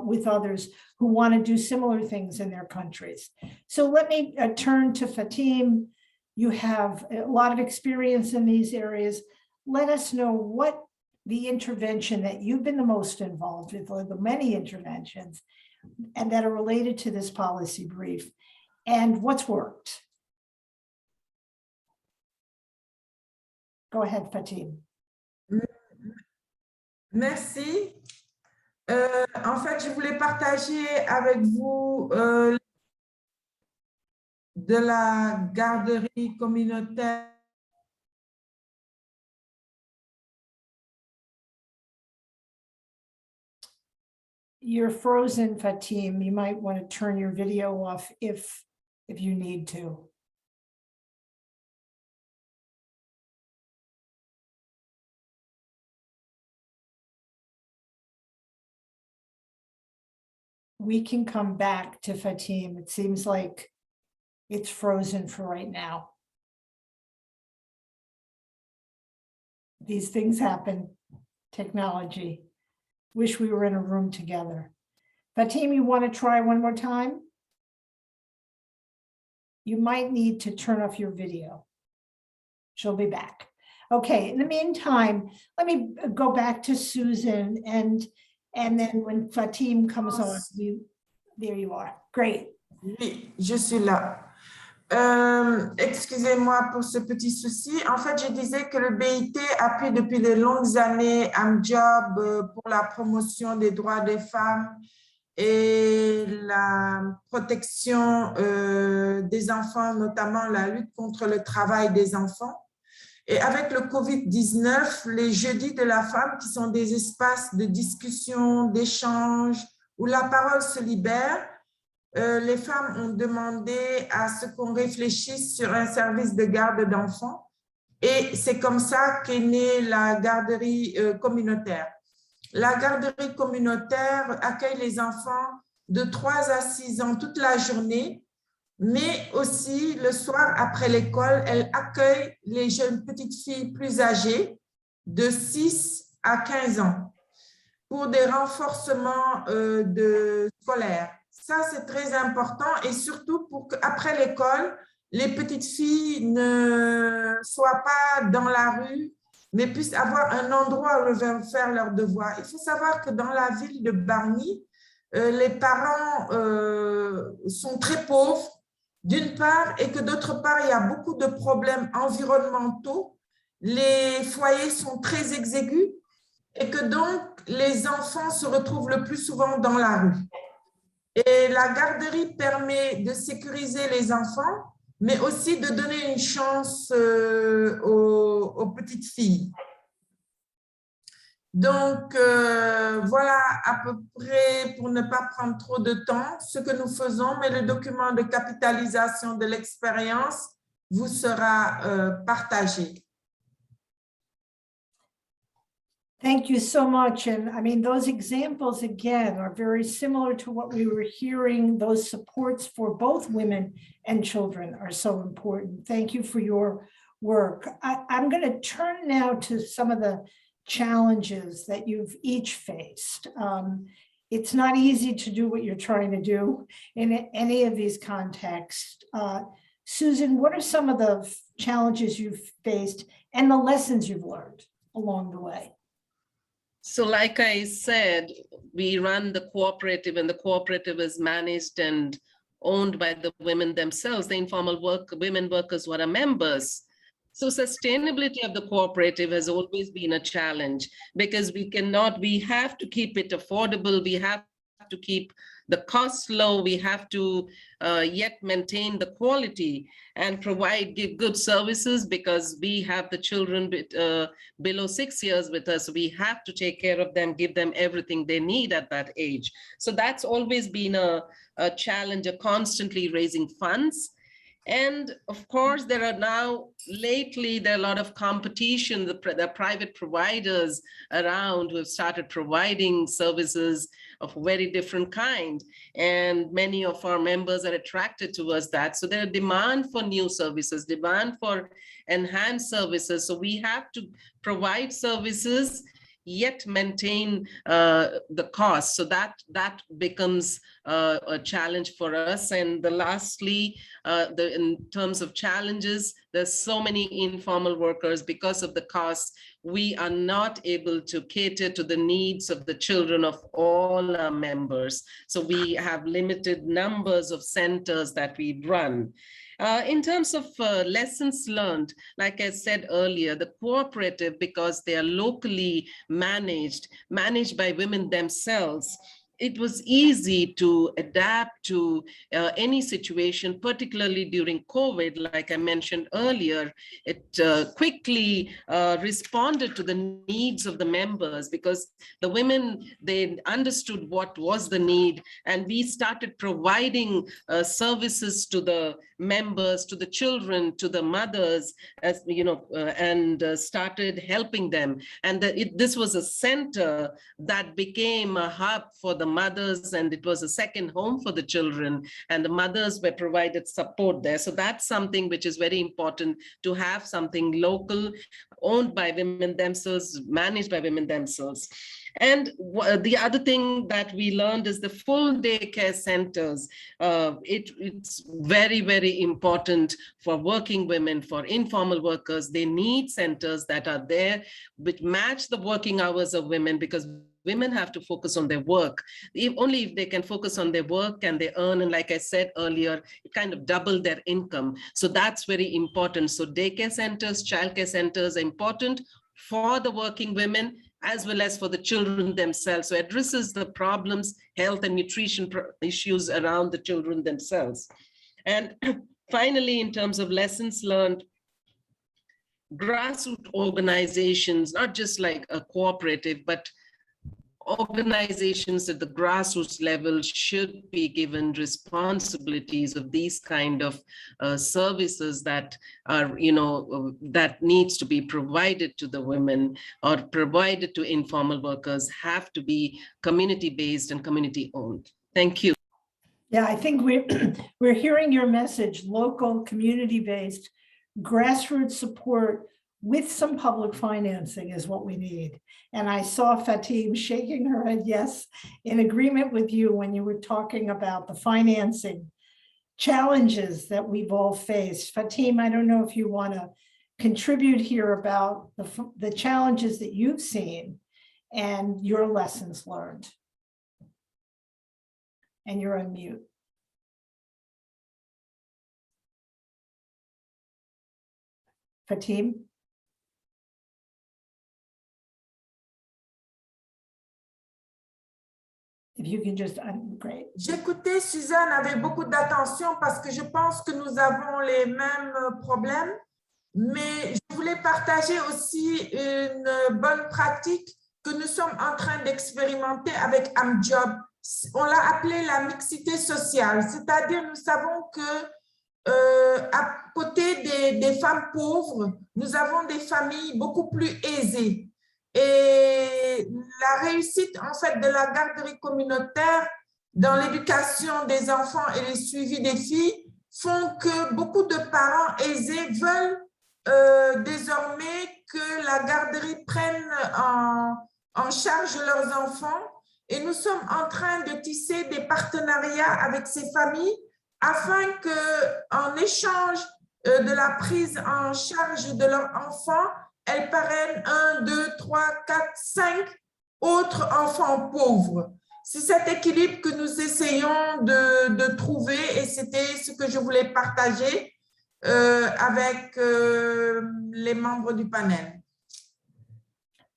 with others who want to do similar things in their countries. So let me turn to Fatim. You have a lot of experience in these areas. Let us know what the intervention that you've been the most involved with, or the many interventions, and that are related to this policy brief, and what's worked. Go ahead, Fatim. Merci. En fait, je voulais partager avec vous de la garderie communautaire. You're frozen, Fatim. You might want to turn your video off if you need to. We can come back to Fatim. It seems like it's frozen for right now. These things happen, technology. Wish we were in a room together. Fatim, you want to try one more time? You might need to turn off your video. She'll be back. Okay, in the meantime, let me go back to Susan, and then when Fatim comes on, there you are. Great. Oui, je suis là. Excusez-moi pour ce petit souci. En fait, je disais que le BIT appuie depuis de longues années un job pour la promotion des droits des femmes et la protection des enfants, notamment la lutte contre le travail des enfants. Et avec le Covid-19, les jeudis de la femme, qui sont des espaces de discussion, d'échange, où la parole se libère, les femmes ont demandé à ce qu'on réfléchisse sur un service de garde d'enfants. Et c'est comme ça qu'est née la garderie communautaire. La garderie communautaire accueille les enfants de 3 à 6 ans toute la journée, mais aussi le soir après l'école, elle accueille les jeunes petites filles plus âgées de 6 à 15 ans pour des renforcements scolaires. Ça, c'est très important, et surtout pour qu'après l'école, les petites filles ne soient pas dans la rue, mais puissent avoir un endroit où elles vont faire leurs devoirs. Il faut savoir que dans la ville de Bargny, les parents sont très pauvres, d'une part, et que d'autre part, il y a beaucoup de problèmes environnementaux. Les foyers sont très exigus et que donc les enfants se retrouvent le plus souvent dans la rue. Et la garderie permet de sécuriser les enfants, mais aussi de donner une chance aux petites filles. Donc, voilà à peu près, pour ne pas prendre trop de temps, ce que nous faisons, mais le document de capitalisation de l'expérience vous sera partagé. Thank you so much. And I mean, those examples, again, are very similar to what we were hearing. Those supports for both women and children are so important. Thank you for your work. I'm going to turn now to some of the challenges that you've each faced. It's not easy to do what you're trying to do in any of these contexts. Susan, what are some of the challenges you've faced and the lessons you've learned along the way? So like I said, we run the cooperative, and the cooperative is managed and owned by the women themselves, the informal women workers who are members. So sustainability of the cooperative has always been a challenge, because we have to keep it affordable. We have to keep the costs low. We have to yet maintain the quality and give good services, because we have the children below 6 years with us. We have to take care of them, give them everything they need at that age. So that's always been a challenge, of constantly raising funds. And of course, there are a lot of competition. The private providers around who have started providing services of very different kind. And many of our members are attracted towards that. So there are demand for new services, demand for enhanced services. So we have to provide services yet maintain the cost. So that becomes a challenge for us. And lastly, in terms of challenges, there's so many informal workers. Because of the cost, we are not able to cater to the needs of the children of all our members. So we have limited numbers of centers that we run. In terms of lessons learned, like I said earlier, the cooperative, because they are locally managed by women themselves, it was easy to adapt to any situation, particularly during COVID. Like I mentioned earlier, it quickly responded to the needs of the members, because the women, they understood what was the need, and we started providing services to the members, to the children, to the mothers, as you know, and started helping them. And this was a center that became a hub for the mothers, and it was a second home for the children, and the mothers were provided support there. So that's something which is very important, to have something local, owned by women themselves, managed by women themselves. And the other thing that we learned is the full day care centers. It's very, very important for working women, for informal workers. They need centers that are there, which match the working hours of women, because women have to focus on their work. Only if they can focus on their work and they earn, and like I said earlier, it kind of double their income. So that's very important. So daycare centers, childcare centers are important for the working women, as well as for the children themselves. So it addresses the problems, health and nutrition issues around the children themselves. And finally, in terms of lessons learned, grassroots organizations, not just like a cooperative, but organizations at the grassroots level should be given responsibilities of these kind of services that are, that needs to be provided to the women or provided to informal workers, have to be community-based and community-owned. Thank you. Yeah, I think we're hearing your message: local, community-based, grassroots support with some public financing is what we need. And I saw Fatim shaking her head yes, in agreement with you when you were talking about the financing challenges that we've all faced. Fatim, I don't know if you want to contribute here about the challenges that you've seen and your lessons learned. And you're on mute. Fatim? If you can just, great. J'écoutais Suzanne avec beaucoup d'attention parce que je pense que nous avons les mêmes problèmes, mais je voulais partager aussi une bonne pratique que nous sommes en train d'expérimenter avec AmJob. On l'a appelé la mixité sociale, c'est-à-dire nous savons que à côté des femmes pauvres, nous avons des familles beaucoup plus aisées. Et et la réussite en fait de la garderie communautaire dans l'éducation des enfants et le suivi des filles font que beaucoup de parents aisés veulent désormais que la garderie prenne en charge leurs enfants. Et nous sommes en train de tisser des partenariats avec ces familles afin qu'en échange de la prise en charge de leurs enfants, elles parrainent 1, 2, 3, 4, 5 autres enfants pauvres. C'est cet équilibre que nous essayons de trouver et c'était ce que je voulais partager avec les membres du panel.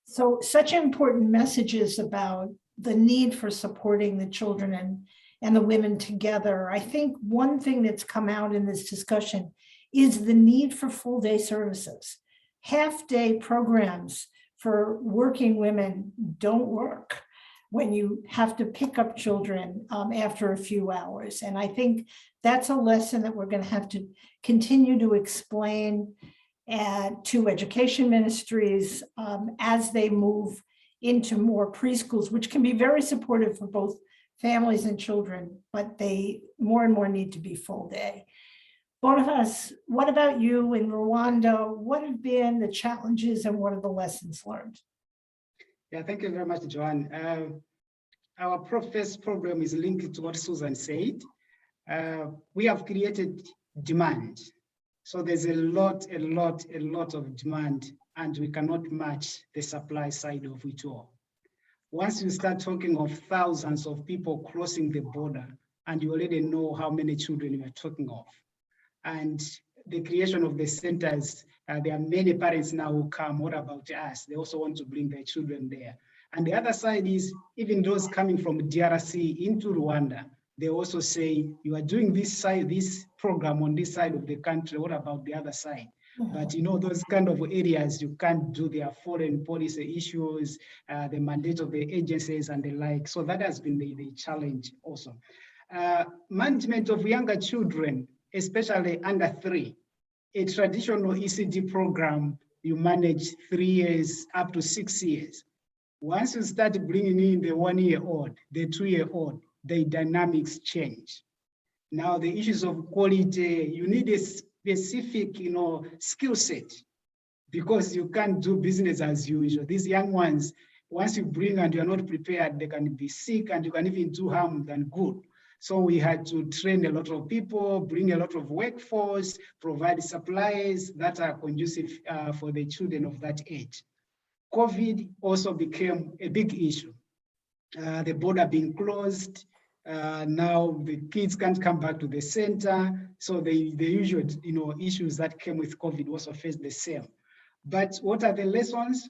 So such important messages about the need for supporting the children and the women together. I think one thing that's come out in this discussion is the need for full day services. Half-day programs for working women don't work when you have to pick up children after a few hours. And I think that's a lesson that we're going to have to continue to explain to education ministries as they move into more preschools, which can be very supportive for both families and children, but they more and more need to be full day. Boniface, what about you in Rwanda? What have been the challenges and what are the lessons learned? Yeah, thank you very much, Joanne. Our first problem is linked to what Susan said. We have created demand. So there's a lot of demand, and we cannot match the supply side of it all. Once you start talking of thousands of people crossing the border, and you already know how many children you are talking of. And the creation of the centers, there are many parents now who come, what about us? They also want to bring their children there. And the other side is, even those coming from DRC into Rwanda, they also say, you are doing this program on this side of the country, what about the other side? But you know, those kind of areas, you can't do their foreign policy issues, the mandate of the agencies and the like. So that has been the challenge also. Management of younger children, especially under 3, a traditional ECD program, you manage 3 years up to 6 years. Once you start bringing in the 1-year-old, the 2-year-old, the dynamics change. Now the issues of quality, you need a specific, skill set, because you can't do business as usual. These young ones, once you bring and you're not prepared, they can be sick and you can even do harm than good. So we had to train a lot of people, bring a lot of workforce, provide supplies that are conducive for the children of that age. COVID also became a big issue. The border being closed, now the kids can't come back to the center. So the usual issues that came with COVID also faced the same. But what are the lessons?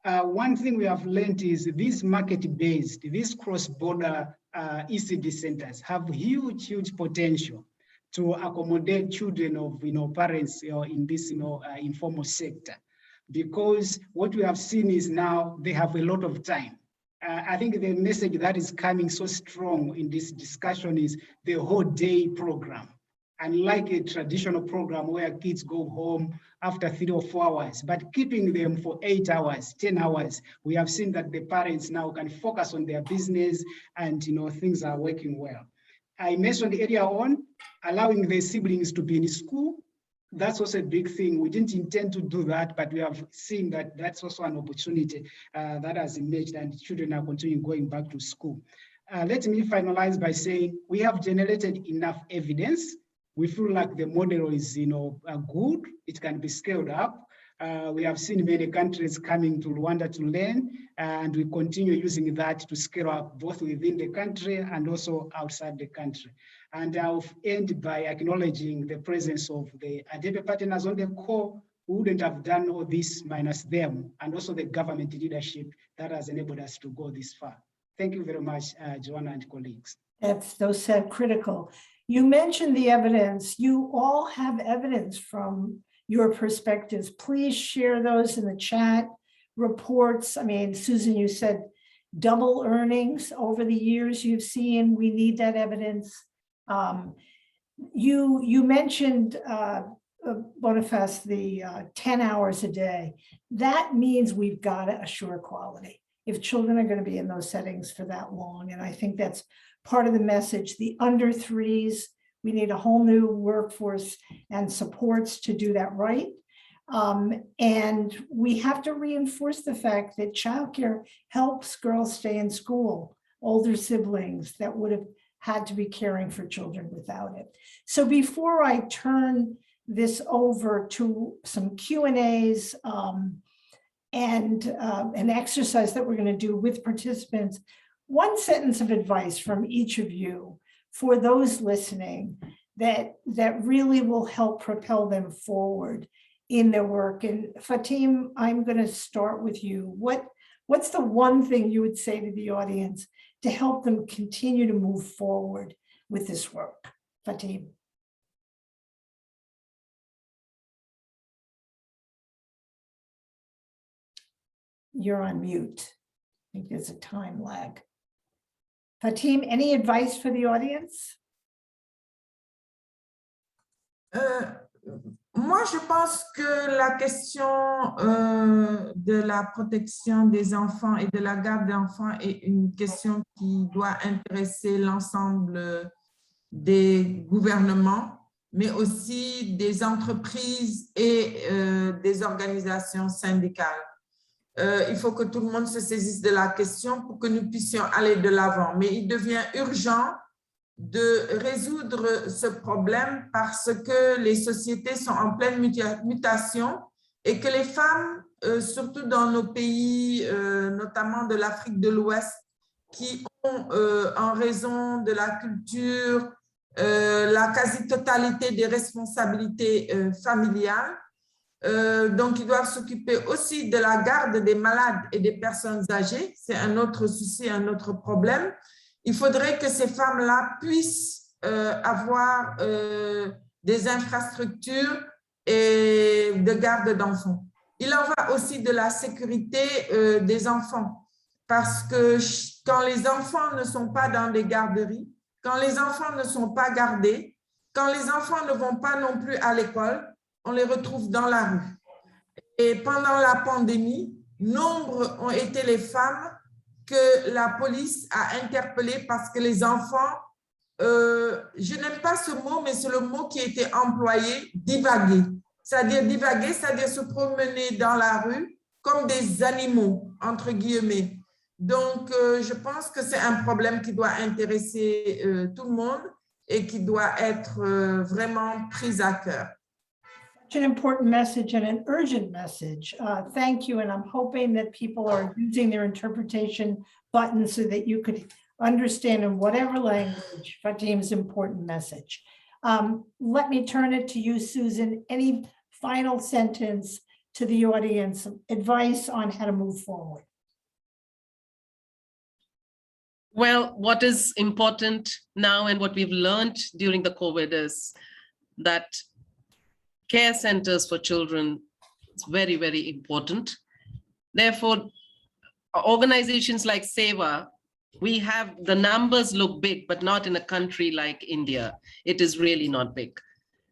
One thing we have learned is these market-based, these cross-border ECD centers have huge potential to accommodate children of parents in this informal sector, because what we have seen is now they have a lot of time. I think the message that is coming so strong in this discussion is the whole day program. Unlike a traditional program where kids go home after 3 or 4 hours, but keeping them for 8 hours, 10 hours, we have seen that the parents now can focus on their business and things are working well. I mentioned earlier on, allowing the siblings to be in school. That's also a big thing. We didn't intend to do that, but we have seen that that's also an opportunity that has emerged, and children are continuing going back to school. Let me finalize by saying we have generated enough evidence. We feel like the model is good. It can be scaled up. We have seen many countries coming to Rwanda to learn, and we continue using that to scale up both within the country and also outside the country. And I'll end by acknowledging the presence of the ADEPE partners on the call who wouldn't have done all this minus them, and also the government leadership that has enabled us to go this far. Thank you very much, Joanna and colleagues. That's so critical. You mentioned the evidence. You all have evidence from your perspectives. Please share those in the chat. Reports, I mean, Susan, you said double earnings over the years you've seen. We need that evidence. You mentioned, Boniface, the 10 hours a day. That means we've got to assure quality. if children are going to be in those settings for that long. And I think that's part of the message. The under threes, we need a whole new workforce and supports to do that right. And we have to reinforce the fact that childcare helps girls stay in school, older siblings that would have had to be caring for children without it. So before I turn this over to some Q&As and an exercise that we're going to do with participants, one sentence of advice from each of you for those listening that really will help propel them forward in their work. And Fatim, I'm going to start with you. What's the one thing you would say to the audience to help them continue to move forward with this work? Fatim. You're on mute. I think there's a time lag. Fatim, any advice for the audience? Moi, je pense que la question de la protection des enfants et de la garde d'enfants est une question qui doit intéresser l'ensemble des gouvernements, mais aussi des entreprises et des organisations syndicales. Il faut que tout le monde se saisisse de la question pour que nous puissions aller de l'avant. Mais il devient urgent de résoudre ce problème parce que les sociétés sont en pleine mutation et que les femmes, surtout dans nos pays, notamment de l'Afrique de l'Ouest, qui ont, en raison de la culture, la quasi-totalité des responsabilités familiales, donc ils doivent s'occuper aussi de la garde des malades et des personnes âgées. C'est un autre souci, un autre problème. Il faudrait que ces femmes-là puissent avoir des infrastructures et de garde d'enfants. Il en va aussi de la sécurité des enfants, parce que quand les enfants ne sont pas dans des garderies, quand les enfants ne sont pas gardés, quand les enfants ne vont pas non plus à l'école, on les retrouve dans la rue. Et pendant la pandémie, nombre ont été les femmes que la police a interpellées parce que les enfants, je n'aime pas ce mot, mais c'est le mot qui a été employé, divaguer. C'est-à-dire divaguer, c'est-à-dire se promener dans la rue comme des animaux, entre guillemets. Donc, je pense que c'est un problème qui doit intéresser tout le monde et qui doit être vraiment pris à cœur. Such an important message and an urgent message. Thank you. And I'm hoping that people are using their interpretation button so that you could understand in whatever language Fatim's important message. Let me turn it to you, Susan. Any final sentence to the audience, advice on how to move forward? Well, what is important now and what we've learned during the COVID is that care centers for children is very, very important. Therefore, organizations like SEVA, we have, the numbers look big, but not in a country like India. It is really not big.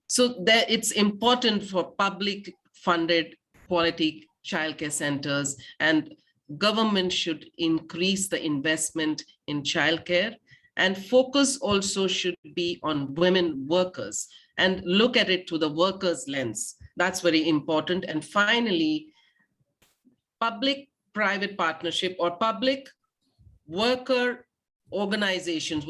So it's important for public funded quality childcare centers, and government should increase the investment in childcare, and focus also should be on women workers and look at it through the workers' lens. That's very important. And finally, public-private partnership or public workers organization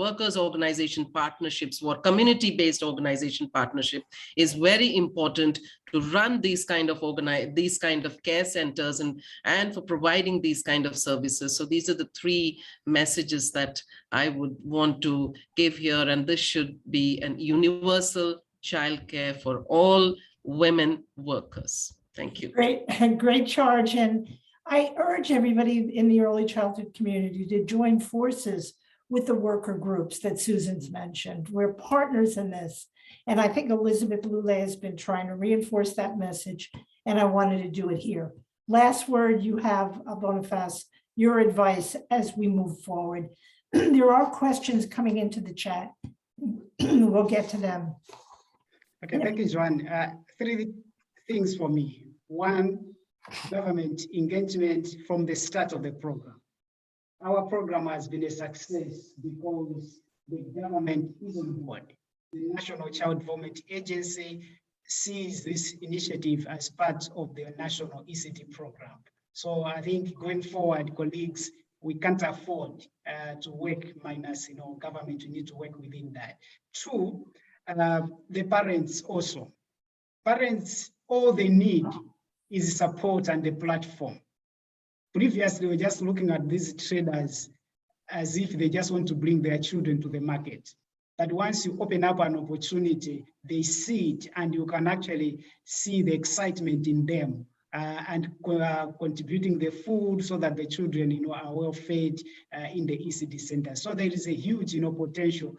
partnerships or community-based organization partnership is very important to run these kind of care centers and for providing these kind of services. So these are the three messages that I would want to give here, and this should be an universal childcare for all women workers. Thank you. Great charge. And I urge everybody in the early childhood community to join forces with the worker groups that Susan's mentioned. We're partners in this. And I think Elizabeth Lule has been trying to reinforce that message, and I wanted to do it here. Last word, you have, Boniface, your advice as we move forward. There are questions coming into the chat. We'll get to them. Okay, thank you, Joanne. Three things for me. One, government engagement from the start of the program. our program has been a success because the government is on board. The National Child Development Agency sees this initiative as part of the national ECD program. So I think going forward, colleagues, we can't afford to work minus, government. We need to work within that. Two, the parents also. Parents, all they need is support and the platform. Previously, we're just looking at these traders as if they just want to bring their children to the market. But once you open up an opportunity, they see it, and you can actually see the excitement in them and contributing the food so that the children, are well fed in the ECD center. So there is a huge, potential.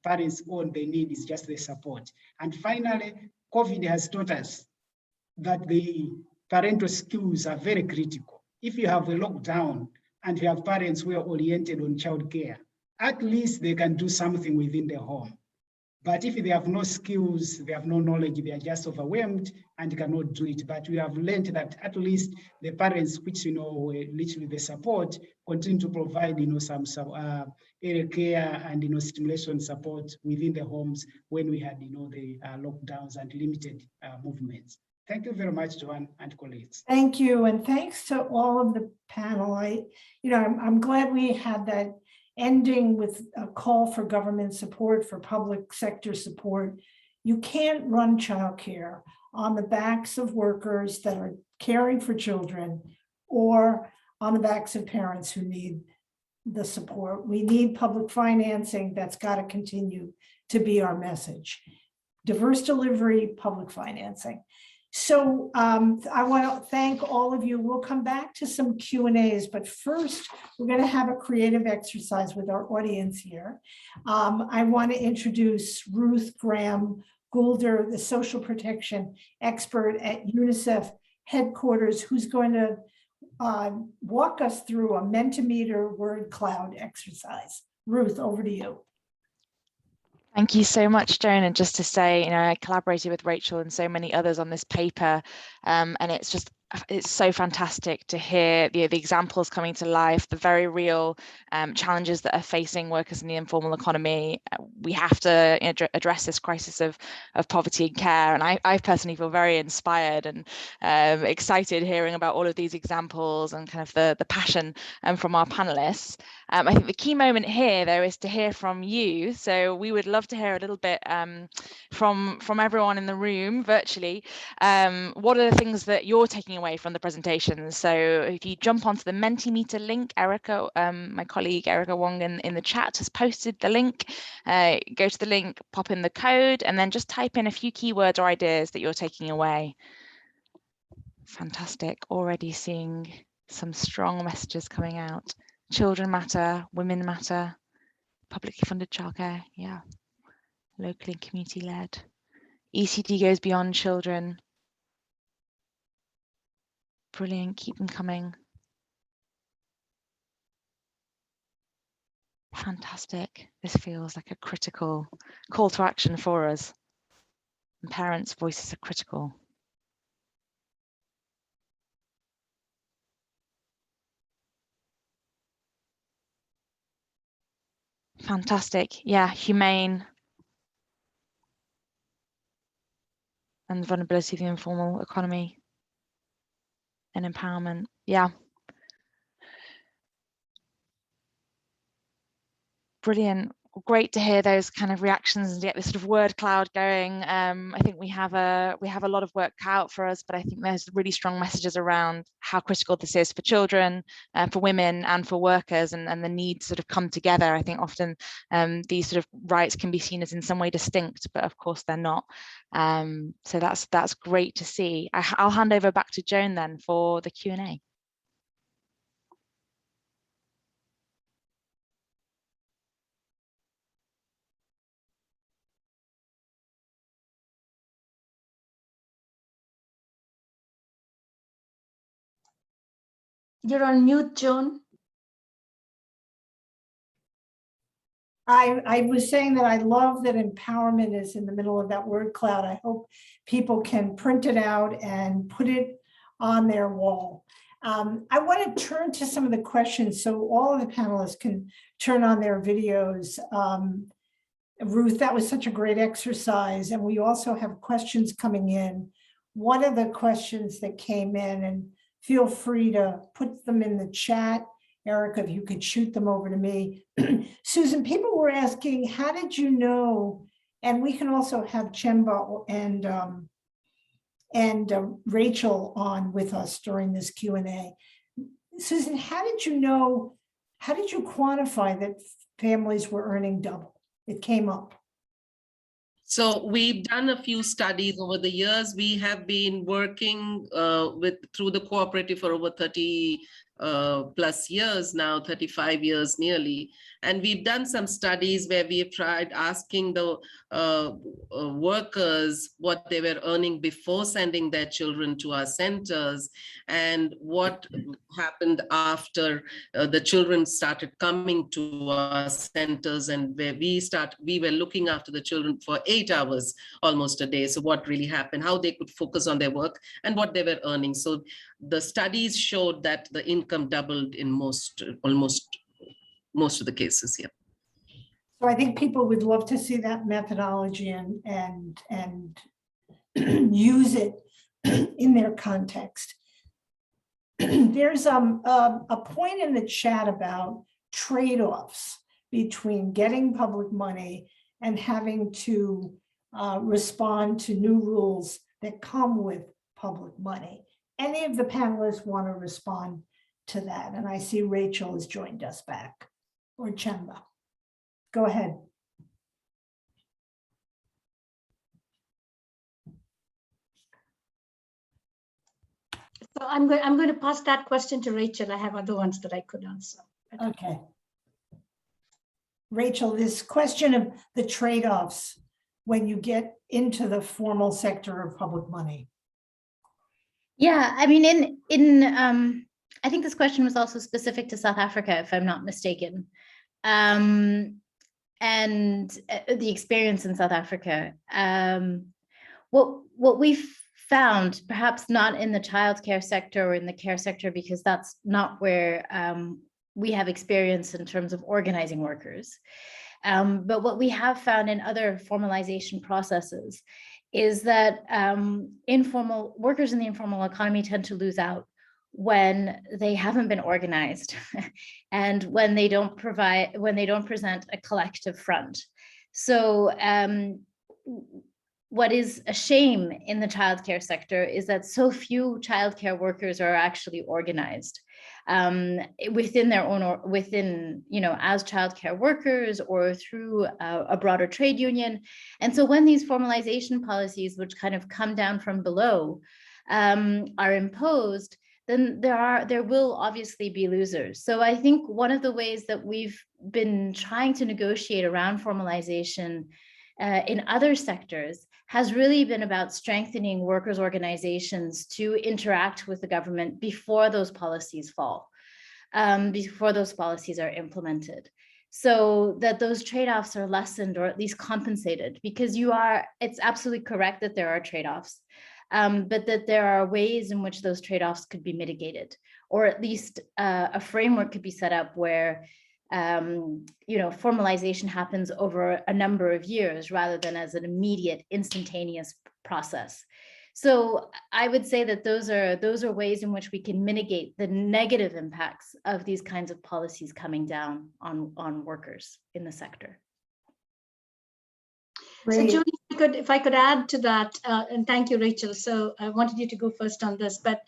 Parents, all they need is just the support. And finally, COVID has taught us that the parental skills are very critical. If you have a lockdown and you have parents who are oriented on childcare, at least they can do something within the home. But if they have no skills, they have no knowledge, they are just overwhelmed and cannot do it. But we have learned that at least the parents, which were literally the support, continue to provide some area care and stimulation support within the homes when we had the lockdowns and limited movements. Thank you very much, Joanne and colleagues. Thank you, and thanks to all of the panel. I'm glad we had that ending with a call for government support, for public sector support. You can't run childcare on the backs of workers that are caring for children or on the backs of parents who need the support. We need public financing. That's got to continue to be our message. Diverse delivery, public financing. So I want to thank all of you. We'll come back to some Q&As, but first we're going to have a creative exercise with our audience here. I want to introduce Ruth Graham Goulder, the social protection expert at UNICEF headquarters, who's going to walk us through a Mentimeter word cloud exercise. Ruth, over to you. Thank you so much, Joan. And just to say, I collaborated with Rachel and so many others on this paper, and it's so fantastic to hear the examples coming to life, the very real challenges that are facing workers in the informal economy. We have to address this crisis of poverty and care. And I personally feel very inspired and excited hearing about all of these examples and kind of the passion from our panelists. I think the key moment here, though, is to hear from you. So we would love to hear a little bit from everyone in the room virtually. What are the things that you're taking away from the presentations? So if you jump onto the Mentimeter link, Erica, my colleague Erica Wong in the chat has posted the link. Go to the link, pop in the code, and then just type in a few keywords or ideas that you're taking away. Fantastic. Already seeing some strong messages coming out. Children matter, women matter, publicly funded childcare, yeah, locally and community led. ECD goes beyond children. Brilliant, keep them coming. Fantastic. This feels like a critical call to action for us. And parents' voices are critical. Fantastic. Yeah, humane and the vulnerability of the informal economy and empowerment. Yeah. Brilliant. Great to hear those kind of reactions and get this sort of word cloud going. I think we have a lot of work cut out for us, but I think there's really strong messages around how critical this is for children, for women, and for workers, and the need to sort of come together. I think often these sort of rights can be seen as in some way distinct, but of course they're not. So that's great to see. I'll hand over back to Joan then for the Q&A. You're on mute, Joan. I was saying that I love that empowerment is in the middle of that word cloud. I hope people can print it out and put it on their wall. I want to turn to some of the questions so all of the panelists can turn on their videos. Ruth, that was such a great exercise. And we also have questions coming in. One of the questions that came in, and feel free to put them in the chat. Erica, if you could shoot them over to me. Susan, people were asking, how did you know? And we can also have Chemba and Rachel on with us during this Q&A. Susan, how did you know, how did you quantify that families were earning double? It came up. So we've done a few studies over the years. We have been working through the cooperative for over 30 plus years now, 35 years nearly. And we've done some studies where we've tried asking the workers what they were earning before sending their children to our centers and what happened after the children started coming to our centers, and where we were looking after the children for 8 hours almost a day. So what really happened, how they could focus on their work and what they were earning. So the studies showed that the income doubled in almost most of the cases here. So I think people would love to see that methodology and use it in their context. There's a point in the chat about trade-offs between getting public money and having to respond to new rules that come with public money. Any of the panelists want to respond to that? And I see Rachel has joined us back, or Chemba. Go ahead. So I'm going to pass that question to Rachel. I have other ones that I could answer. Okay. Rachel, this question of the trade-offs when you get into the formal sector of public money. Yeah, I mean, I think this question was also specific to South Africa, if I'm not mistaken, and the experience in South Africa. What we've found, perhaps not in the childcare sector or in the care sector, because that's not where we have experience in terms of organizing workers. But what we have found in other formalization processes is that informal workers in the informal economy tend to lose out when they haven't been organized and when they don't present a collective front. So what is a shame in the childcare sector is that so few childcare workers are actually organized within their own, or within, as childcare workers or through a broader trade union. And so when these formalization policies, which kind of come down from below, are imposed, then there will obviously be losers. So I think one of the ways that we've been trying to negotiate around formalization in other sectors has really been about strengthening workers' organizations to interact with the government before those policies fall, before those policies are implemented, so that those trade-offs are lessened or at least compensated, because it's absolutely correct that there are trade-offs, but that there are ways in which those trade-offs could be mitigated, or at least a framework could be set up where formalization happens over a number of years rather than as an immediate, instantaneous process. So I would say that those are ways in which we can mitigate the negative impacts of these kinds of policies coming down on workers in the sector. So Julie, if I could add to that, and thank you, Rachel. So I wanted you to go first on this, but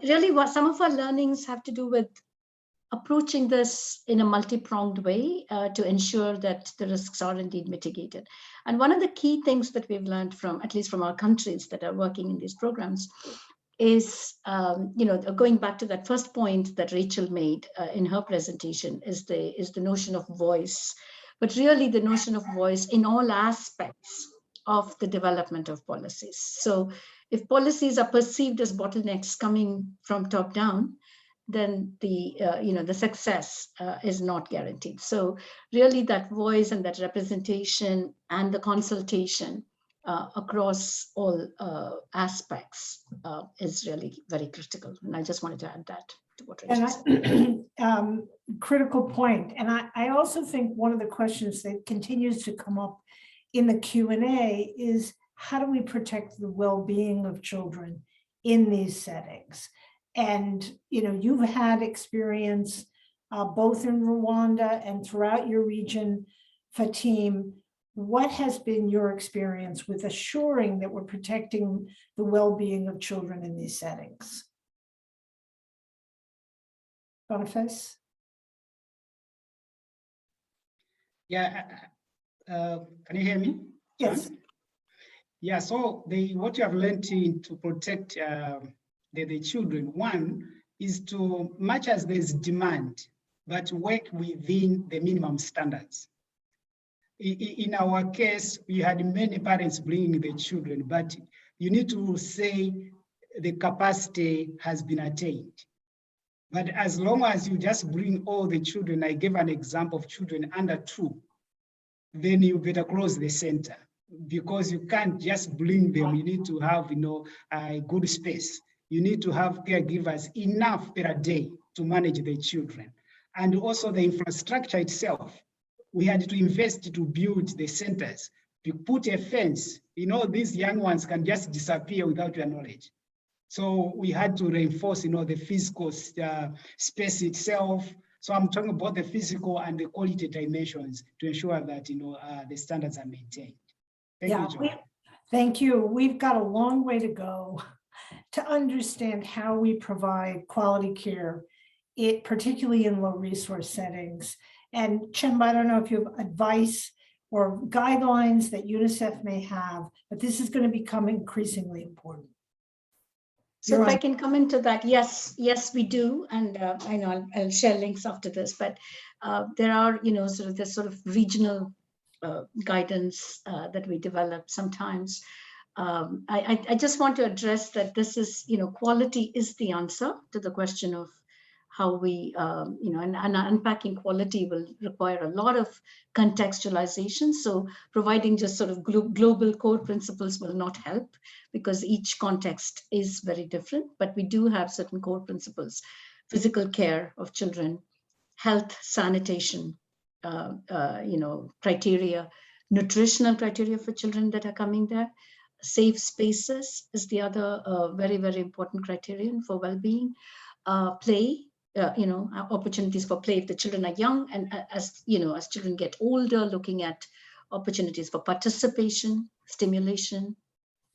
really what some of our learnings have to do with approaching this in a multi-pronged way to ensure that the risks are indeed mitigated. And one of the key things that we've learned from, at least from our countries that are working in these programs, is, going back to that first point that Rachel made in her presentation, is the notion of voice, but really the notion of voice in all aspects of the development of policies. So if policies are perceived as bottlenecks coming from top down, then the success is not guaranteed. So really that voice and that representation and the consultation across all aspects is really very critical. And I just wanted to add that to what Rachel said. Critical point. And I also think one of the questions that continues to come up in the Q&A is, how do we protect the well-being of children in these settings? And you've had experience both in Rwanda and throughout your region, Fatim. What has been your experience with assuring that we're protecting the well-being of children in these settings? Boniface? Yeah, can you hear me? Yes. Yeah, so what you have learned to protect the children, one is to, much as there's demand, but work within the minimum standards. In our case, we had many parents bringing the children, but you need to say the capacity has been attained. But as long as you just bring all the children, I gave an example of children under 2, then you better close the center, because you can't just bring them. You need to have a good space. You need to have caregivers enough per day to manage the children. And also the infrastructure itself. We had to invest to build the centers, to put a fence. These young ones can just disappear without your knowledge. So we had to reinforce, the physical space itself. So I'm talking about the physical and the quality dimensions to ensure that, the standards are maintained. Thank you, Joanne. Thank you. We've got a long way to go to understand how we provide quality care, particularly in low resource settings. And Chemba, I don't know if you have advice or guidelines that UNICEF may have, but this is going to become increasingly important. So if I can come into that, yes, we do. And I know I'll share links after this, but there are, this sort of regional guidance that we develop sometimes. I just want to address that this is, quality is the answer to the question of how we, and unpacking quality will require a lot of contextualization. So providing just sort of global core principles will not help, because each context is very different, but we do have certain core principles: physical care of children, health, sanitation, criteria, nutritional criteria for children that are coming there. Safe spaces is the other very, very important criterion for well-being. Play, opportunities for play if the children are young, and as children get older, looking at opportunities for participation, stimulation,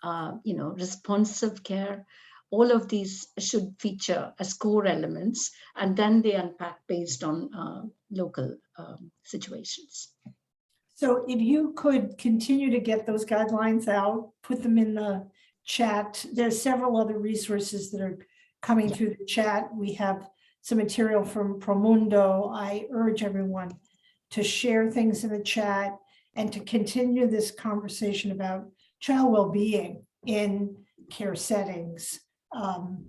responsive care. All of these should feature as core elements, and then they unpack based on local situations. So if you could continue to get those guidelines out, put them in the chat. There's several other resources that are coming through the chat. We have some material from Promundo. I urge everyone to share things in the chat and to continue this conversation about child well-being in care settings,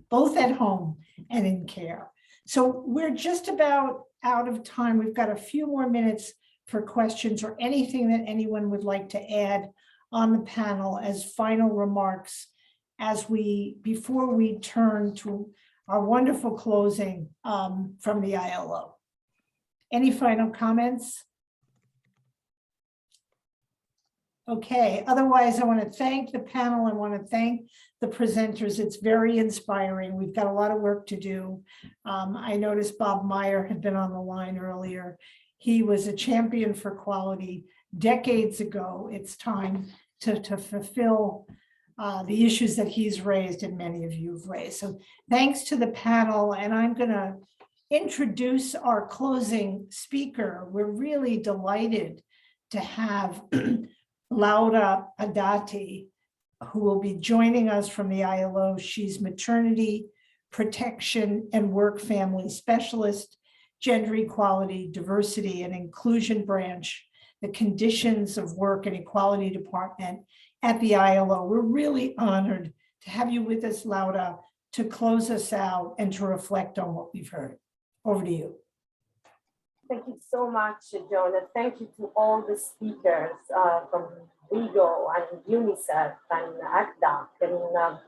both at home and in care. So we're just about out of time. We've got a few more minutes for questions or anything that anyone would like to add on the panel as final remarks before we turn to our wonderful closing from the ILO. Any final comments? Okay, otherwise I want to thank the panel. I want to thank the presenters. It's very inspiring. We've got a lot of work to do. I noticed Bob Meyer had been on the line earlier. He was a champion for quality decades ago. It's time to fulfill the issues that he's raised and many of you have raised. So thanks to the panel, and I'm going to introduce our closing speaker. We're really delighted to have Laura Adati, who will be joining us from the ILO. She's maternity, protection, and work family specialist, gender equality, diversity, and inclusion branch, the conditions of work and equality department at the ILO. We're really honored to have you with us, Laura, to close us out and to reflect on what we've heard. Over to you. Thank you so much, Joan, and thank you to all the speakers from WIEGO and UNICEF and ACDAC and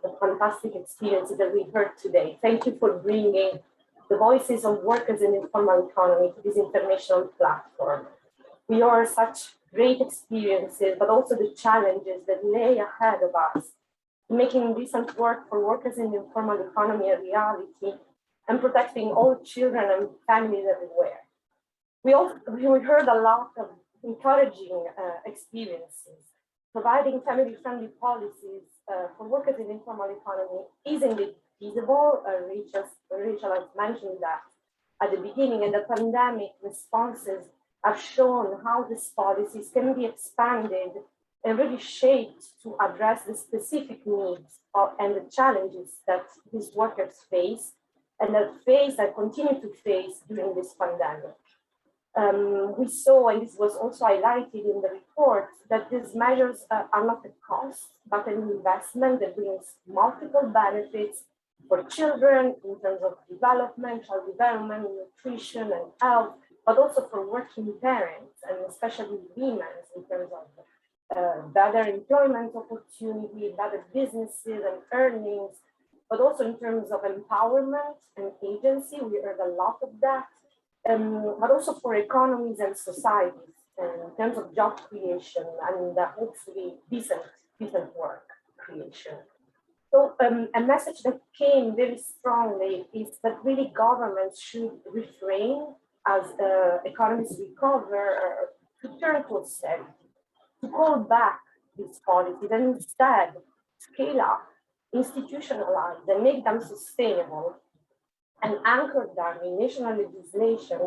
the fantastic experiences that we heard today. Thank you for bringing the voices of workers in the informal economy to this international platform. We are such great experiences, but also the challenges that lay ahead of us, making recent work for workers in the informal economy a reality and protecting all children and families everywhere. We heard a lot of encouraging experiences. Providing family-friendly policies for workers in the informal economy is indeed feasible. Rachel has mentioned that at the beginning, and the pandemic responses have shown how these policies can be expanded and really shaped to address the specific needs and the challenges that these workers face and continue to face during this pandemic. We saw, and this was also highlighted in the report, that these measures are not a cost, but an investment that brings multiple benefits for children in terms of development, child development, nutrition, and health, but also for working parents, and especially women in terms of better employment opportunity, better businesses and earnings, but also in terms of empowerment and agency. We heard a lot of that. But also for economies and societies in terms of job creation and hopefully decent work creation. So a message that came very strongly is that really governments should refrain as economies recover to turn to austerity, to call back these policies and instead scale up, institutionalize and make them sustainable and anchor them in national legislation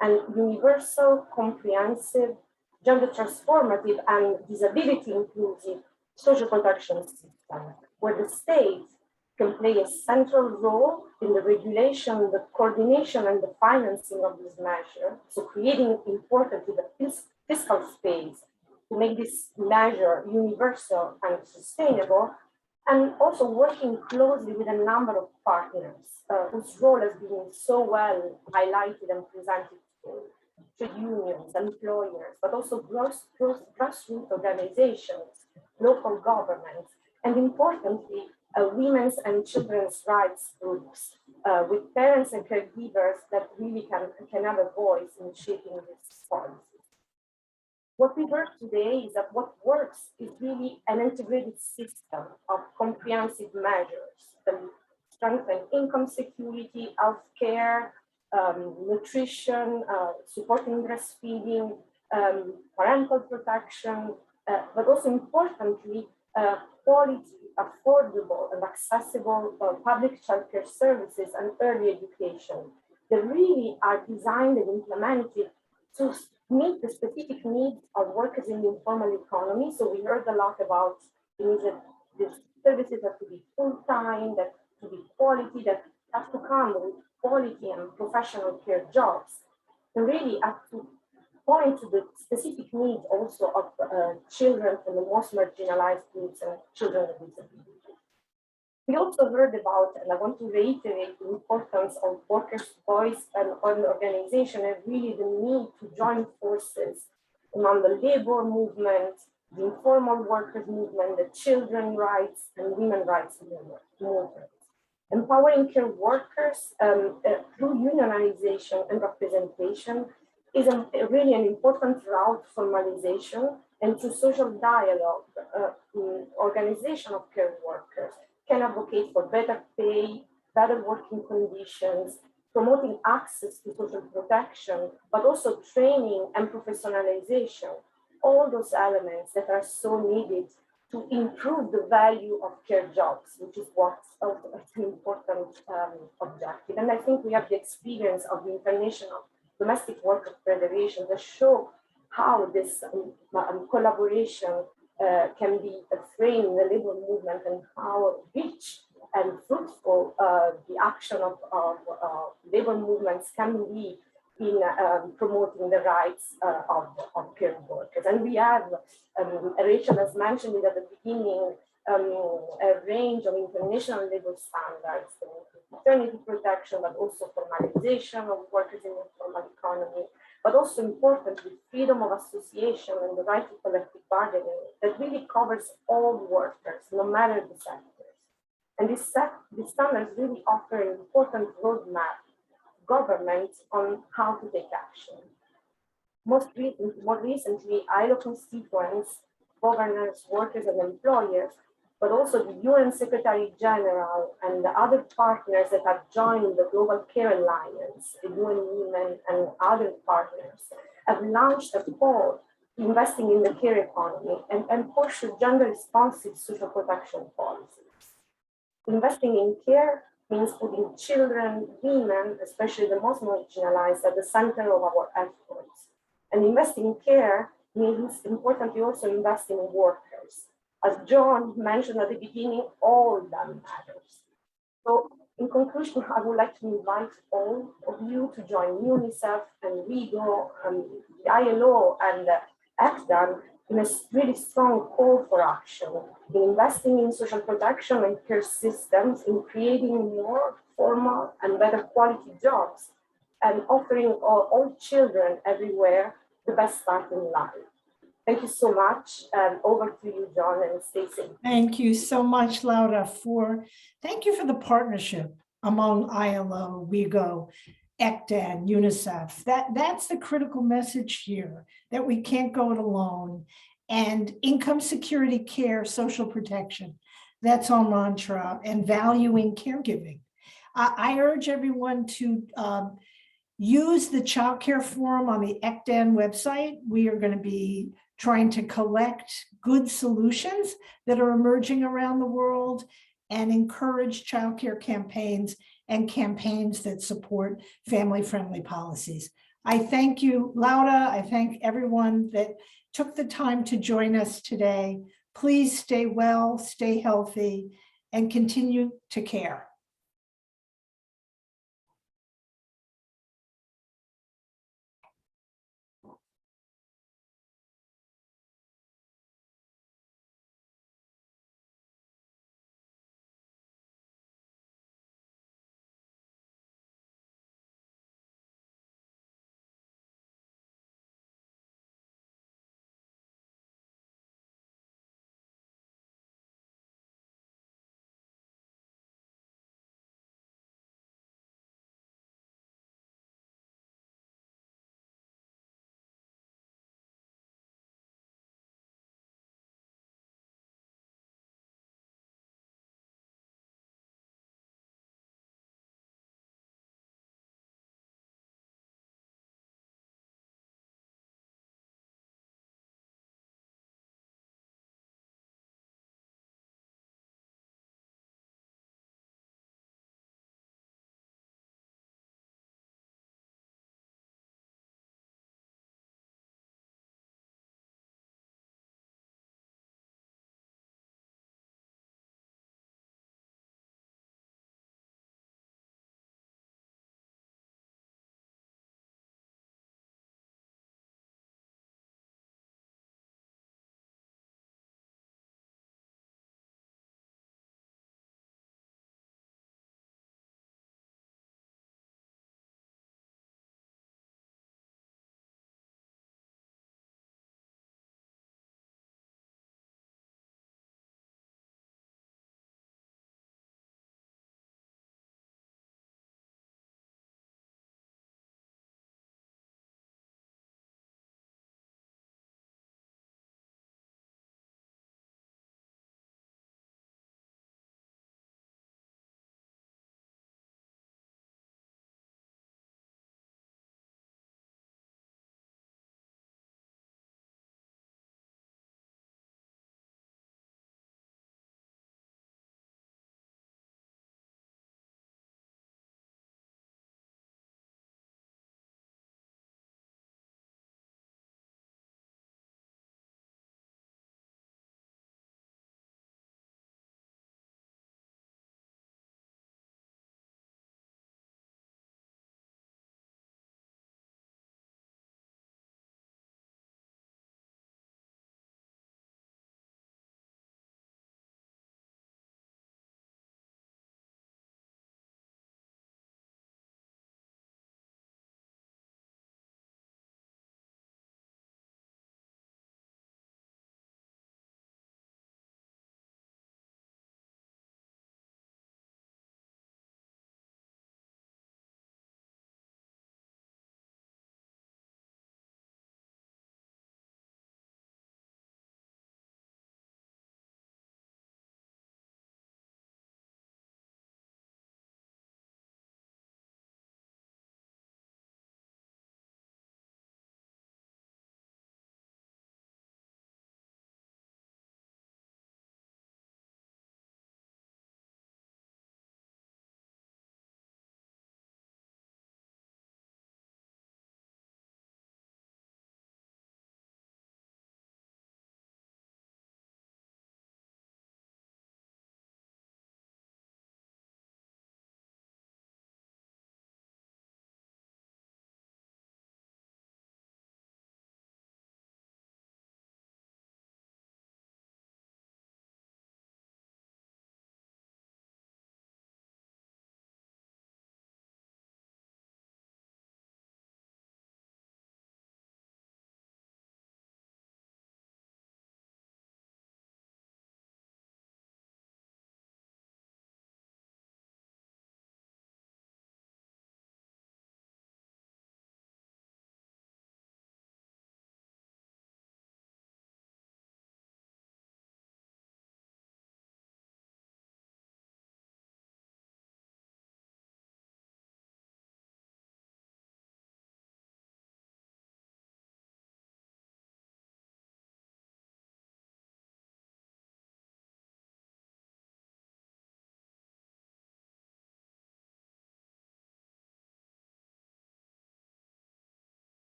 and universal, comprehensive, gender-transformative and disability-inclusive social protection system, where the state can play a central role in the regulation, the coordination and the financing of this measure, so creating importantly the fiscal space to make this measure universal and sustainable, and also working closely with a number of partners whose role has been so well highlighted and presented to trade unions, employers, but also grassroots organizations, local governments, and importantly, women's and children's rights groups with parents and caregivers that really can have a voice in shaping this policy. What we heard today is that what works is really an integrated system of comprehensive measures that strengthen income security, healthcare, nutrition, supporting breastfeeding, parental protection, but also importantly, quality, affordable and accessible public childcare services and early education that really are designed and implemented to meet the specific needs of workers in the informal economy. So we heard a lot about things that these services have to be full-time, that to be quality, that have to come with quality and professional care jobs, and really have to point to the specific needs also of children from the most marginalized groups and children with disabilities. We also heard about, and I want to reiterate the importance of workers' voice and organization and really the need to join forces among the labor movement, the informal workers movement, the children's rights and women's rights movement. Empowering care workers through unionization and representation is really an important route for formalization and to social dialogue. Organization of care workers can advocate for better pay, better working conditions, promoting access to social protection, but also training and professionalization, all those elements that are so needed to improve the value of care jobs, which is what's an important objective. And I think we have the experience of the International Domestic Workers Federation that show how this collaboration can be a frame in the labor movement and how rich and fruitful the action of labor movements can be in promoting the rights of care workers. And we have, Rachel has mentioned it at the beginning, a range of international labor standards, maternity protection, but also formalization of workers in the informal economy, but also importantly, freedom of association and the right to collective bargaining that really covers all workers, no matter the sectors. And these standards really offer an important roadmap to governments on how to take action. More recently, ILO constituents, governors, workers, and employers, but also the UN Secretary General and the other partners that have joined the Global Care Alliance, the UN Women and other partners, have launched a call investing in the care economy and pursue gender-responsive social protection policies. Investing in care means putting children, women, especially the most marginalized, at the center of our efforts. And investing in care means, importantly, also investing in workers. As John mentioned at the beginning, all that matters. So in conclusion, I would like to invite all of you to join UNICEF and WIEGO and the ILO and ACDAN in a really strong call for action in investing in social protection and care systems, in creating more formal and better quality jobs, and offering all children everywhere the best start in life. Thank you so much, and over to you, John, and stay safe. Thank you so much, Laura, thank you for the partnership among ILO, WIEGO, ECDAN, UNICEF. That's the critical message here, that we can't go it alone. And income security, care, social protection, that's our mantra, and valuing caregiving. I urge everyone to use the Child Care Forum on the ECDAN website. We are going to be trying to collect good solutions that are emerging around the world and encourage childcare campaigns and campaigns that support family-friendly policies. I thank you, Laura. I thank everyone that took the time to join us today. Please stay well, stay healthy, and continue to care.